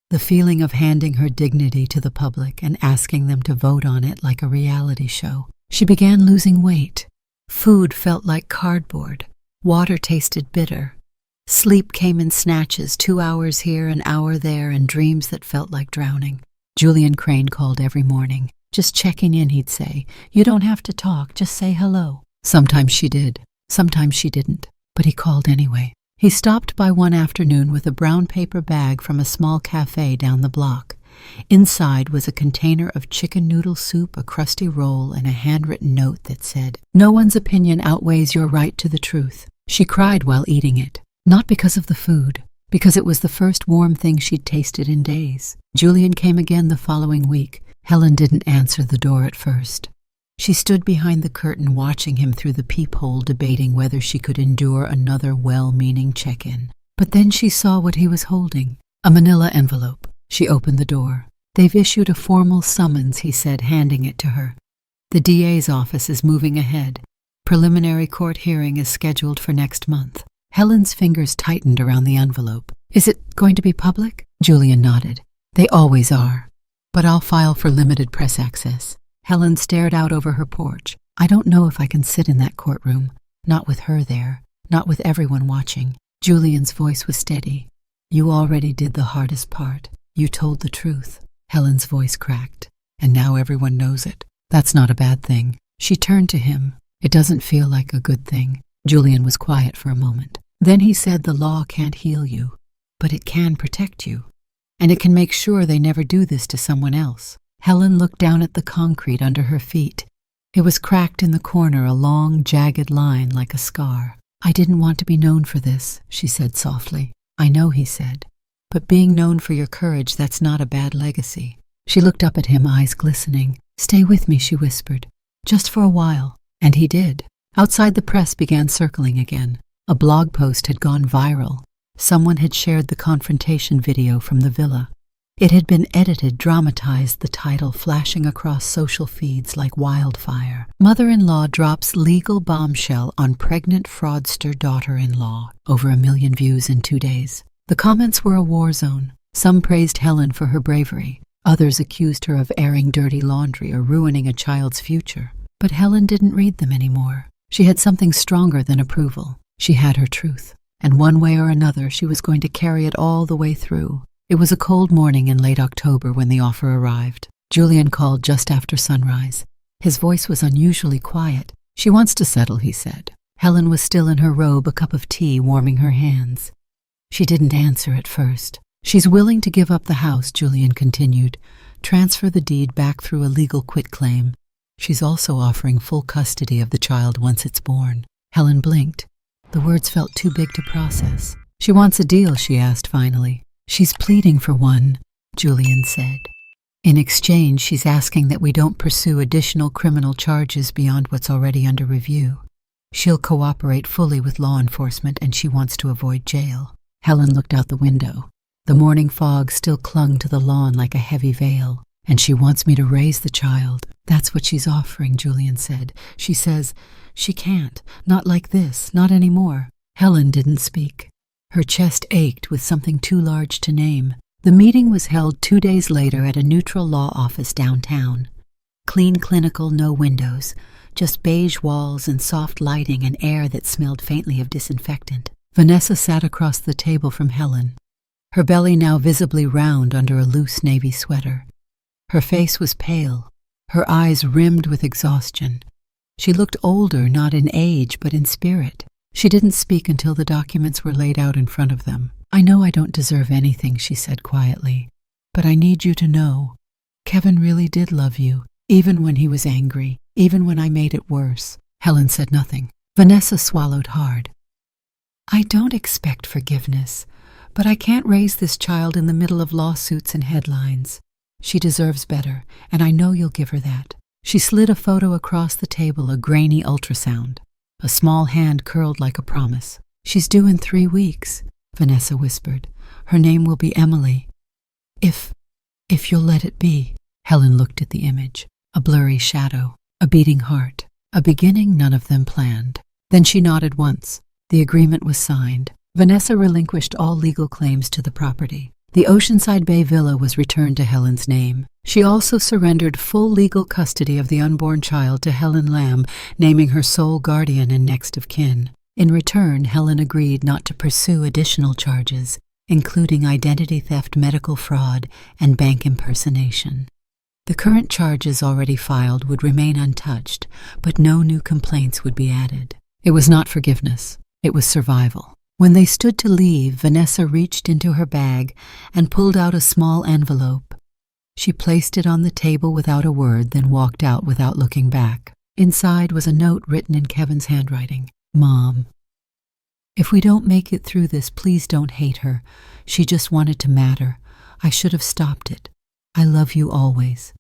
[SPEAKER 1] the feeling of handing her dignity to the public and asking them to vote on it like a reality show. She began losing weight. Food felt like cardboard. Water tasted bitter. Sleep came in snatches, 2 hours here, an hour there, and dreams that felt like drowning. Julian Crane called every morning. Just checking in, he'd say. You don't have to talk, just say hello. Sometimes she did, sometimes she didn't, but he called anyway. He stopped by one afternoon with a brown paper bag from a small cafe down the block. Inside was a container of chicken noodle soup, a crusty roll, and a handwritten note that said, "No one's opinion outweighs your right to the truth." She cried while eating it, not because of the food, because it was the first warm thing she'd tasted in days. Julian came again the following week. Helen didn't answer the door at first. She stood behind the curtain watching him through the peephole, debating whether she could endure another well-meaning check-in. But then she saw what he was holding, a manila envelope. She opened the door. "They've issued a formal summons," he said, handing it to her. "The DA's office is moving ahead. Preliminary court hearing is scheduled for next month." Helen's fingers tightened around the envelope. "Is it going to be public?" Julian nodded. "They always are. But I'll file for limited press access." Helen stared out over her porch. "I don't know if I can sit in that courtroom. Not with her there. Not with everyone watching." Julian's voice was steady. "You already did the hardest part. You told the truth." Helen's voice cracked. "And now everyone knows it. That's not a bad thing." She turned to him. "It doesn't feel like a good thing." Julian was quiet for a moment. Then he said, "The law can't heal you, but it can protect you. And it can make sure they never do this to someone else." Helen looked down at the concrete under her feet. It was cracked in the corner, a long, jagged line like a scar. "I didn't want to be known for this," she said softly. "I know," he said. "But being known for your courage, that's not a bad legacy." She looked up at him, eyes glistening. "Stay with me," she whispered. "Just for a while." And he did. Outside, the press began circling again. A blog post had gone viral. Someone had shared the confrontation video from the villa. It had been edited, dramatized, the title flashing across social feeds like wildfire. "Mother-in-law drops legal bombshell on pregnant fraudster daughter-in-law." Over 1 million views in 2 days. The comments were a war zone. Some praised Helen for her bravery. Others accused her of airing dirty laundry or ruining a child's future. But Helen didn't read them anymore. She had something stronger than approval. She had her truth. And one way or another, she was going to carry it all the way through. It was a cold morning in late October when the offer arrived. Julian called just after sunrise. His voice was unusually quiet. "She wants to settle," he said. Helen was still in her robe, a cup of tea warming her hands. She didn't answer at first. "She's willing to give up the house," Julian continued. "Transfer the deed back through a legal quitclaim. She's also offering full custody of the child once it's born." Helen blinked. The words felt too big to process. "She wants a deal," she asked finally. "She's pleading for one," Julian said. "In exchange, she's asking that we don't pursue additional criminal charges beyond what's already under review. She'll cooperate fully with law enforcement, and she wants to avoid jail." Helen looked out the window. The morning fog still clung to the lawn like a heavy veil. and she wants me to raise the child. That's what she's offering, Julian said. She says, she can't, not like this, not anymore. Helen didn't speak. Her chest ached with something too large to name. The meeting was held 2 days later at a neutral law office downtown. Clean, clinical, no windows, just beige walls and soft lighting and air that smelled faintly of disinfectant. Vanessa sat across the table from Helen, her belly now visibly round under a loose navy sweater. Her face was pale, her eyes rimmed with exhaustion. She looked older, not in age, but in spirit. She didn't speak until the documents were laid out in front of them. I know I don't deserve anything, she said quietly, but I need you to know. Kevin really did love you, even when he was angry, even when I made it worse. Helen said nothing. Vanessa swallowed hard. I don't expect forgiveness, but I can't raise this child in the middle of lawsuits and headlines. She deserves better, and I know you'll give her that. She slid a photo across the table, a grainy ultrasound. A small hand curled like a promise. She's due in 3 weeks, Vanessa whispered. Her name will be Emily. If you'll let it be. Helen looked at the image. A blurry shadow, a beating heart, a beginning none of them planned. Then she nodded once. The agreement was signed. Vanessa relinquished all legal claims to the property. The Oceanside Bay villa was returned to Helen's name. She also surrendered full legal custody of the unborn child to Helen Lamb, naming her sole guardian and next of kin. In return, Helen agreed not to pursue additional charges, including identity theft, medical fraud, and bank impersonation. The current charges already filed would remain untouched, but no new complaints would be added. It was not forgiveness. It was survival. When they stood to leave, Vanessa reached into her bag and pulled out a small envelope. She placed it on the table without a word, then walked out without looking back. Inside was a note written in Kevin's handwriting. Mom, if we don't make it through this, please don't hate her. She just wanted to matter. I should have stopped it. I love you always.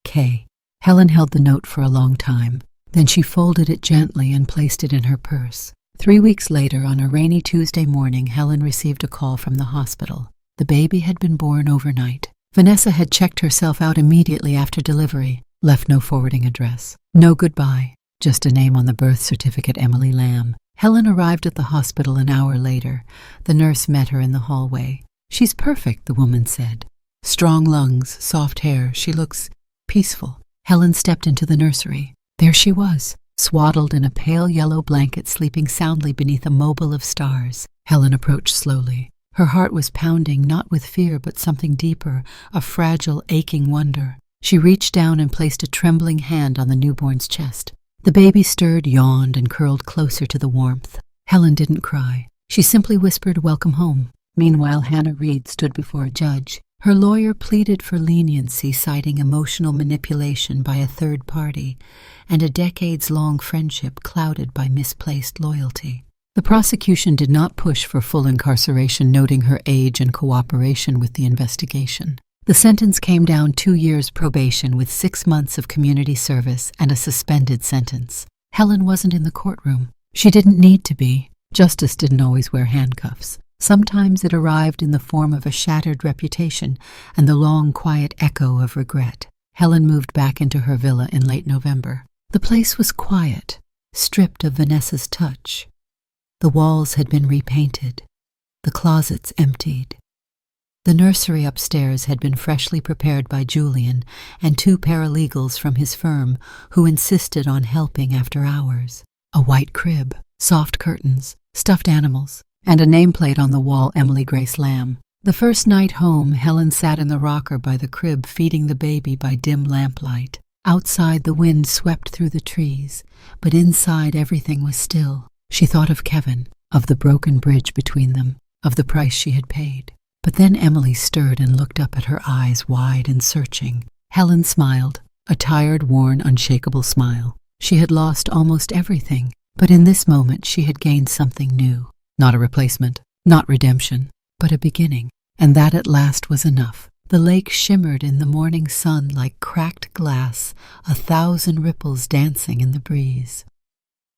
[SPEAKER 1] K. Helen held the note for a long time. Then she folded it gently and placed it in her purse. 3 weeks later, on a rainy Tuesday morning, Helen received a call from the hospital. The baby had been born overnight. Vanessa had checked herself out immediately after delivery, left no forwarding address. No goodbye, just a name on the birth certificate, Emily Lamb. Helen arrived at the hospital an hour later. The nurse met her in the hallway. She's perfect, the woman said. Strong lungs, soft hair, she looks peaceful. Helen stepped into the nursery. There she was, swaddled in a pale yellow blanket, sleeping soundly beneath a mobile of stars. Helen approached slowly. Her heart was pounding, not with fear, but something deeper, a fragile, aching wonder. She reached down and placed a trembling hand on the newborn's chest. The baby stirred, yawned, and curled closer to the warmth. Helen didn't cry. She simply whispered, "Welcome home." Meanwhile, Hannah Reed stood before a judge. Her lawyer pleaded for leniency, citing emotional manipulation by a third party and a decades-long friendship clouded by misplaced loyalty. The prosecution did not push for full incarceration, noting her age and cooperation with the investigation. The sentence came down 2 years probation with 6 months of community service and a suspended sentence. Helen wasn't in the courtroom. She didn't need to be. Justice didn't always wear handcuffs. Sometimes it arrived in the form of a shattered reputation and the long, quiet echo of regret. Helen moved back into her villa in late November. The place was quiet, stripped of Vanessa's touch. The walls had been repainted, the closets emptied. The nursery upstairs had been freshly prepared by Julian and 2 paralegals from his firm who insisted on helping after hours. A white crib, soft curtains, stuffed animals, and a nameplate on the wall, Emily Grace Lamb. The first night home, Helen sat in the rocker by the crib, feeding the baby by dim lamplight. Outside, the wind swept through the trees, but inside everything was still. She thought of Kevin, of the broken bridge between them, of the price she had paid. But then Emily stirred and looked up at her eyes wide and searching. Helen smiled, a tired, worn, unshakable smile. She had lost almost everything, but in this moment she had gained something new. Not a replacement, not redemption, but a beginning. And that at last was enough. The lake shimmered in the morning sun like cracked glass, 1,000 ripples dancing in the breeze.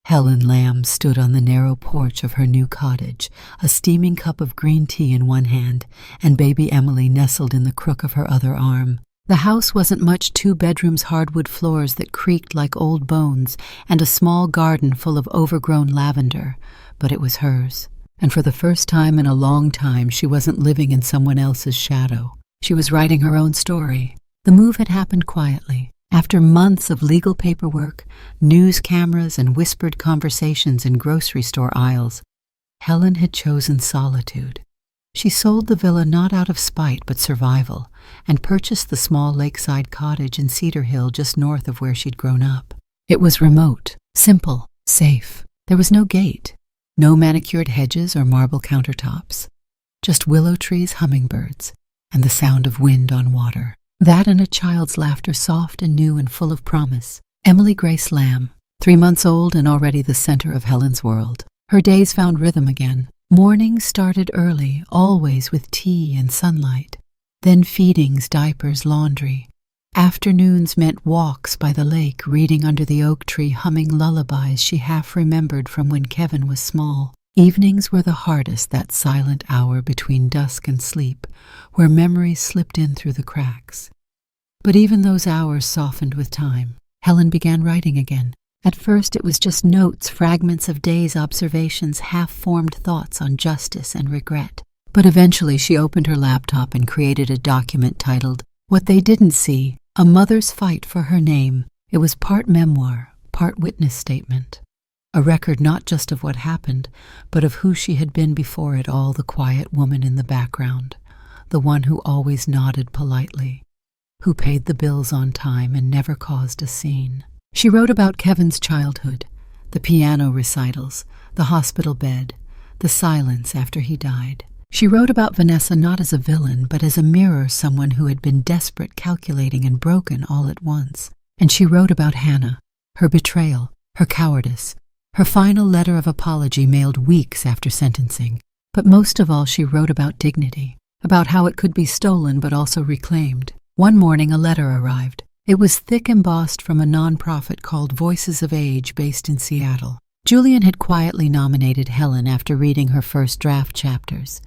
[SPEAKER 1] Helen Lamb stood on the narrow porch of her new cottage, a steaming cup of green tea in one hand, and baby Emily nestled in the crook of her other arm. The house wasn't much, 2 bedrooms, hardwood floors that creaked like old bones, and a small garden full of overgrown lavender, but it was hers. And for the first time in a long time, she wasn't living in someone else's shadow. She was writing her own story. The move had happened quietly. After months of legal paperwork, news cameras, and whispered conversations in grocery store aisles, Helen had chosen solitude. She sold the villa not out of spite but survival, and purchased the small lakeside cottage in Cedar Hill just north of where she'd grown up. It was remote, simple, safe. There was no gate, no manicured hedges or marble countertops, just willow trees, hummingbirds, and the sound of wind on water. That and a child's laughter, soft and new and full of promise. Emily Grace Lamb, 3 months old and already the center of Helen's world. Her days found rhythm again. Mornings started early, always with tea and sunlight. Then feedings, diapers, laundry. Afternoons meant walks by the lake, reading under the oak tree, humming lullabies she half remembered from when Kevin was small. Evenings were the hardest, that silent hour between dusk and sleep, where memories slipped in through the cracks. But even those hours softened with time. Helen began writing again. At first it was just notes, fragments of days' observations, half-formed thoughts on justice and regret. But eventually she opened her laptop and created a document titled, "What They Didn't See, A Mother's Fight for Her Name." It was part memoir, part witness statement. A record not just of what happened, but of who she had been before it all, the quiet woman in the background, the one who always nodded politely, who paid the bills on time and never caused a scene. She wrote about Kevin's childhood, the piano recitals, the hospital bed, the silence after he died. She wrote about Vanessa not as a villain, but as a mirror, someone who had been desperate, calculating, and broken all at once. And she wrote about Hannah, her betrayal, her cowardice, her final letter of apology mailed weeks after sentencing. But most of all, she wrote about dignity, about how it could be stolen but also reclaimed. One morning a letter arrived. It was thick, embossed from a nonprofit called Voices of Age based in Seattle. Julian had quietly nominated Helen after reading her first draft chapters.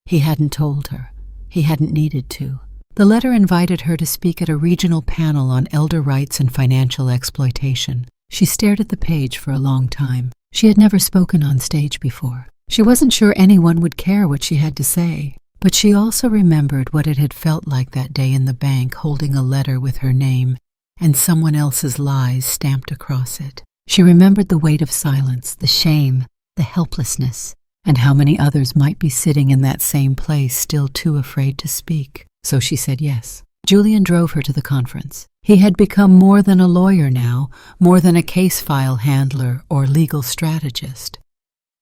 [SPEAKER 1] He hadn't told her. He hadn't needed to. The letter invited her to speak at a regional panel on elder rights and financial exploitation. She stared at the page for a long time. She had never spoken on stage before. She wasn't sure anyone would care what she had to say. But she also remembered what it had felt like that day in the bank, holding a letter with her name and someone else's lies stamped across it. She remembered the weight of silence, the shame, the helplessness, and how many others might be sitting in that same place, still too afraid to speak. So she said yes. Julian drove her to the conference. He had become more than a lawyer now, more than a case file handler or legal strategist.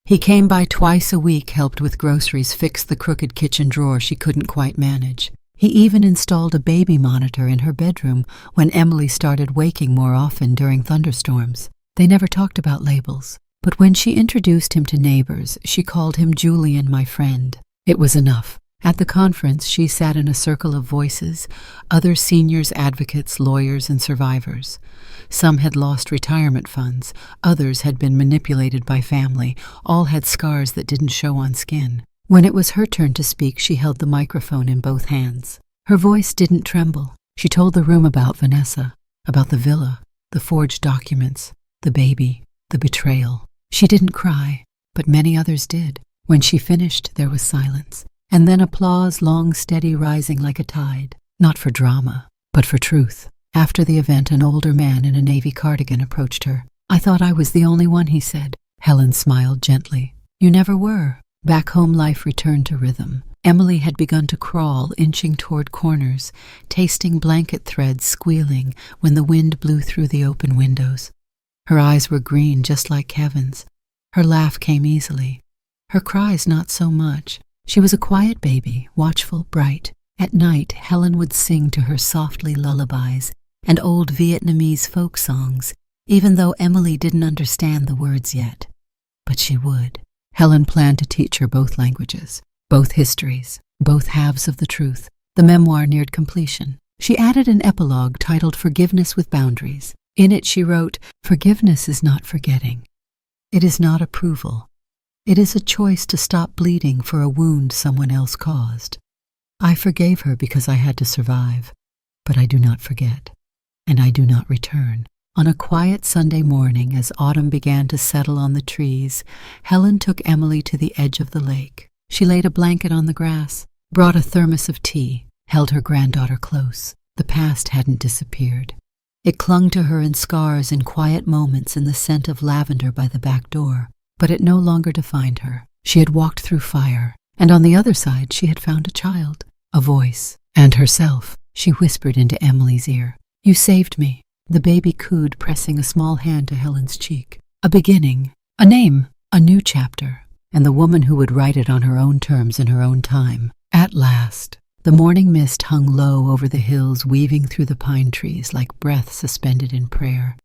[SPEAKER 1] He came by twice a week, helped with groceries, fixed the crooked kitchen drawer she couldn't quite manage. He even installed a baby monitor in her bedroom when Emily started waking more often during thunderstorms. They never talked about labels, but when she introduced him to neighbors, she called him Julian, my friend. It was enough. At the conference, she sat in a circle of voices, other seniors, advocates, lawyers, and survivors. Some had lost retirement funds, others had been manipulated by family, all had scars that didn't show on skin. When it was her turn to speak, she held the microphone in both hands. Her voice didn't tremble. She told the room about Vanessa, about the villa, the forged documents, the baby, the betrayal. She didn't cry, but many others did. When she finished, there was silence. And then applause, long, steady, rising like a tide. Not for drama, but for truth. After the event, an older man in a navy cardigan approached her. "I thought I was the only one," he said. Helen smiled gently. "You never were." Back home, life returned to rhythm. Emily had begun to crawl, inching toward corners, tasting blanket threads, squealing when the wind blew through the open windows. Her eyes were green, just like Kevin's. Her laugh came easily. Her cries not so much. She was a quiet baby, watchful, bright. At night, Helen would sing to her softly lullabies and old Vietnamese folk songs, even though Emily didn't understand the words yet. But she would. Helen planned to teach her both languages, both histories, both halves of the truth. The memoir neared completion. She added an epilogue titled Forgiveness with Boundaries. In it she wrote, "Forgiveness is not forgetting. It is not approval. It is a choice to stop bleeding for a wound someone else caused. I forgave her because I had to survive, but I do not forget, and I do not return. On a quiet Sunday morning, as autumn began to settle on the trees, Helen took Emily to the edge of the lake. She laid a blanket on the grass, brought a thermos of tea, held her granddaughter close. The past hadn't disappeared. It clung to her in scars in quiet moments in the scent of lavender by the back door, but it no longer defined her. She had walked through fire, and on the other side she had found a child, a voice, and herself. She whispered into Emily's ear, "You saved me." The baby cooed, pressing a small hand to Helen's cheek. A beginning, a name, a new chapter, and the woman who would write it on her own terms in her own time. At last, the morning mist hung low over the hills, weaving through the pine trees like breath suspended in prayer.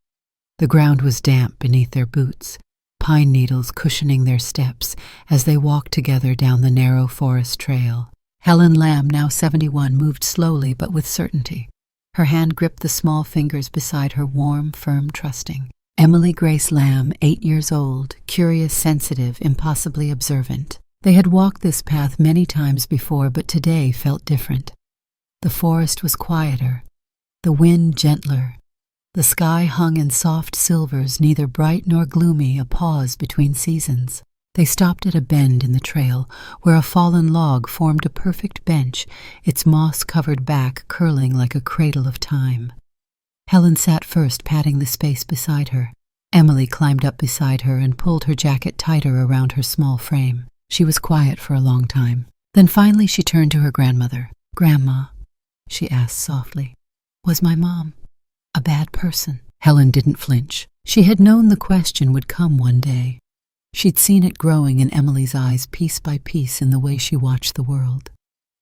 [SPEAKER 1] The ground was damp beneath their boots, pine needles cushioning their steps as they walked together down the narrow forest trail. Helen Lamb, now 71, moved slowly but with certainty. Her hand gripped the small fingers beside her, warm, firm, trusting. Emily Grace Lamb, 8 years old, curious, sensitive, impossibly observant. They had walked this path many times before, but today felt different. The forest was quieter, the wind gentler. The sky hung in soft silvers, neither bright nor gloomy, a pause between seasons. They stopped at a bend in the trail, where a fallen log formed a perfect bench, its moss-covered back curling like a cradle of time. Helen sat first, patting the space beside her. Emily climbed up beside her and pulled her jacket tighter around her small frame. She was quiet for a long time. Then finally she turned to her grandmother. "Grandma," she asked softly, "was my mom a bad person?" Helen didn't flinch. She had known the question would come one day. She'd seen it growing in Emily's eyes piece by piece in the way she watched the world.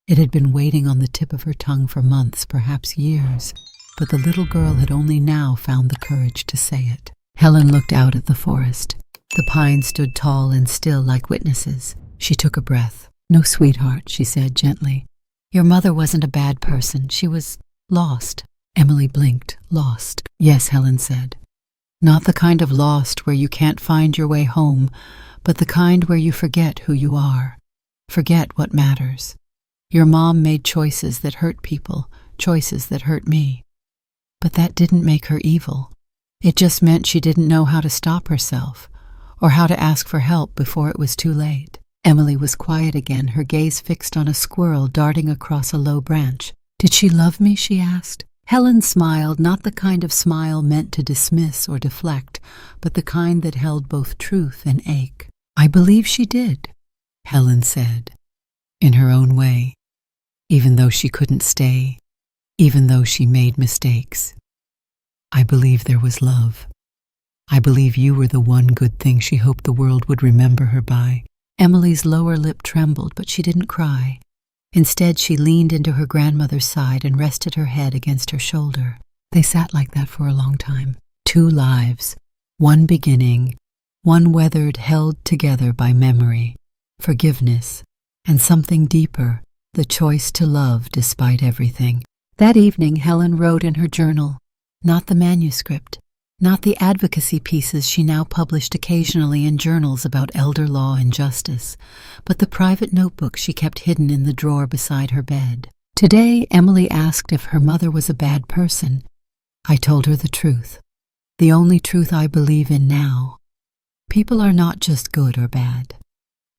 [SPEAKER 1] It had been waiting on the tip of her tongue for months, perhaps years, but the little girl had only now found the courage to say it. Helen looked out at the forest. The pines stood tall and still like witnesses. She took a breath. "No, sweetheart," she said gently. "Your mother wasn't a bad person. She was lost." Emily blinked. "Lost?" "Yes," Helen said. "Not the kind of lost where you can't find your way home, but the kind where you forget who you are, forget what matters. Your mom made choices that hurt people, choices that hurt me. But that didn't make her evil. It just meant she didn't know how to stop herself, or how to ask for help before it was too late." Emily was quiet again, her gaze fixed on a squirrel darting across a low branch. "Did she love me?" she asked. Helen smiled, not the kind of smile meant to dismiss or deflect, but the kind that held both truth and ache. "I believe she did," Helen said, in her own way, even though she couldn't stay, even though she made mistakes. "I believe there was love. I believe you were the one good thing she hoped the world would remember her by." Emily's lower lip trembled, but she didn't cry. Instead, she leaned into her grandmother's side and rested her head against her shoulder. They sat like that for a long time. 2 lives, one beginning, one weathered, held together by memory, forgiveness, and something deeper, the choice to love despite everything. That evening, Helen wrote in her journal, not the manuscript, not the advocacy pieces she now published occasionally in journals about elder law and justice, but the private notebook she kept hidden in the drawer beside her bed. Today, Emily asked if her mother was a bad person. I told her the truth, the only truth I believe in now. People are not just good or bad.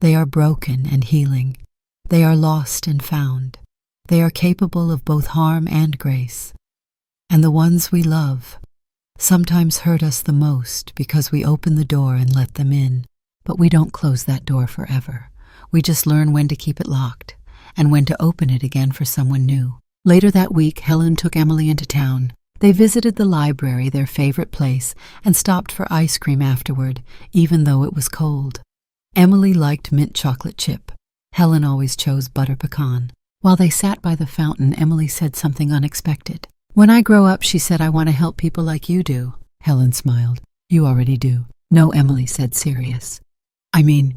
[SPEAKER 1] They are broken and healing. They are lost and found. They are capable of both harm and grace. And the ones we love sometimes hurt us the most because we open the door and let them in. But we don't close that door forever. We just learn when to keep it locked and when to open it again for someone new. Later that week, Helen took Emily into town. They visited the library, their favorite place, and stopped for ice cream afterward, even though it was cold. Emily liked mint chocolate chip. Helen always chose butter pecan. While they sat by the fountain, Emily said something unexpected. "When I grow up," she said, "I want to help people like you do." Helen smiled. "You already do." "No," Emily said, serious. "I mean,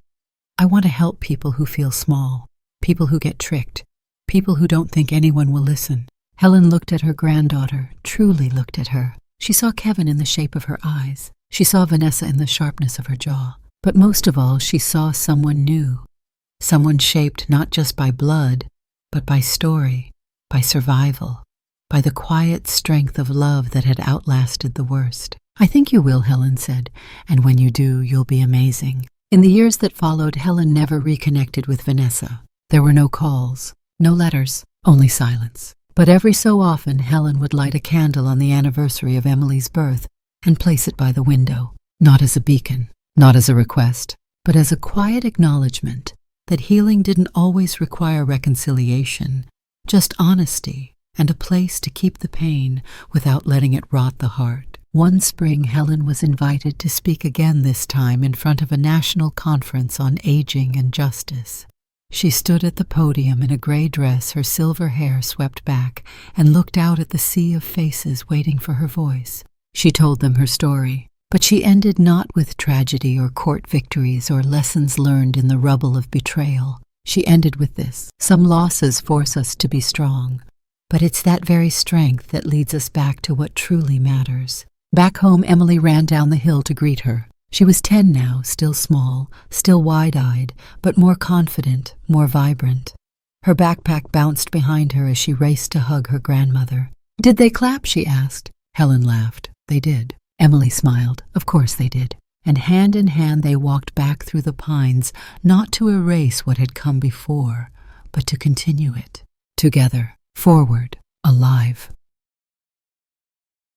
[SPEAKER 1] I want to help people who feel small, people who get tricked, people who don't think anyone will listen." Helen looked at her granddaughter, truly looked at her. She saw Kevin in the shape of her eyes. She saw Vanessa in the sharpness of her jaw. But most of all, she saw someone new, someone shaped not just by blood, but by story, by survival, by the quiet strength of love that had outlasted the worst. "I think you will," Helen said, "and when you do, you'll be amazing." In the years that followed, Helen never reconnected with Vanessa. There were no calls, no letters, only silence. But every so often, Helen would light a candle on the anniversary of Emily's birth and place it by the window, not as a beacon, not as a request, but as a quiet acknowledgement that healing didn't always require reconciliation, just honesty and a place to keep the pain without letting it rot the heart. One spring, Helen was invited to speak again, this time in front of a national conference on aging and justice. She stood at the podium in a gray dress, her silver hair swept back, and looked out at the sea of faces waiting for her voice. She told them her story, but she ended not with tragedy or court victories or lessons learned in the rubble of betrayal. She ended with this: some losses force us to be strong, but it's that very strength that leads us back to what truly matters. Back home, Emily ran down the hill to greet her. She was 10 now, still small, still wide-eyed, but more confident, more vibrant. Her backpack bounced behind her as she raced to hug her grandmother. "Did they clap?" she asked. Helen laughed. "They did." Emily smiled. "Of course they did." And hand in hand they walked back through the pines, not to erase what had come before, but to continue it. Together, forward, alive.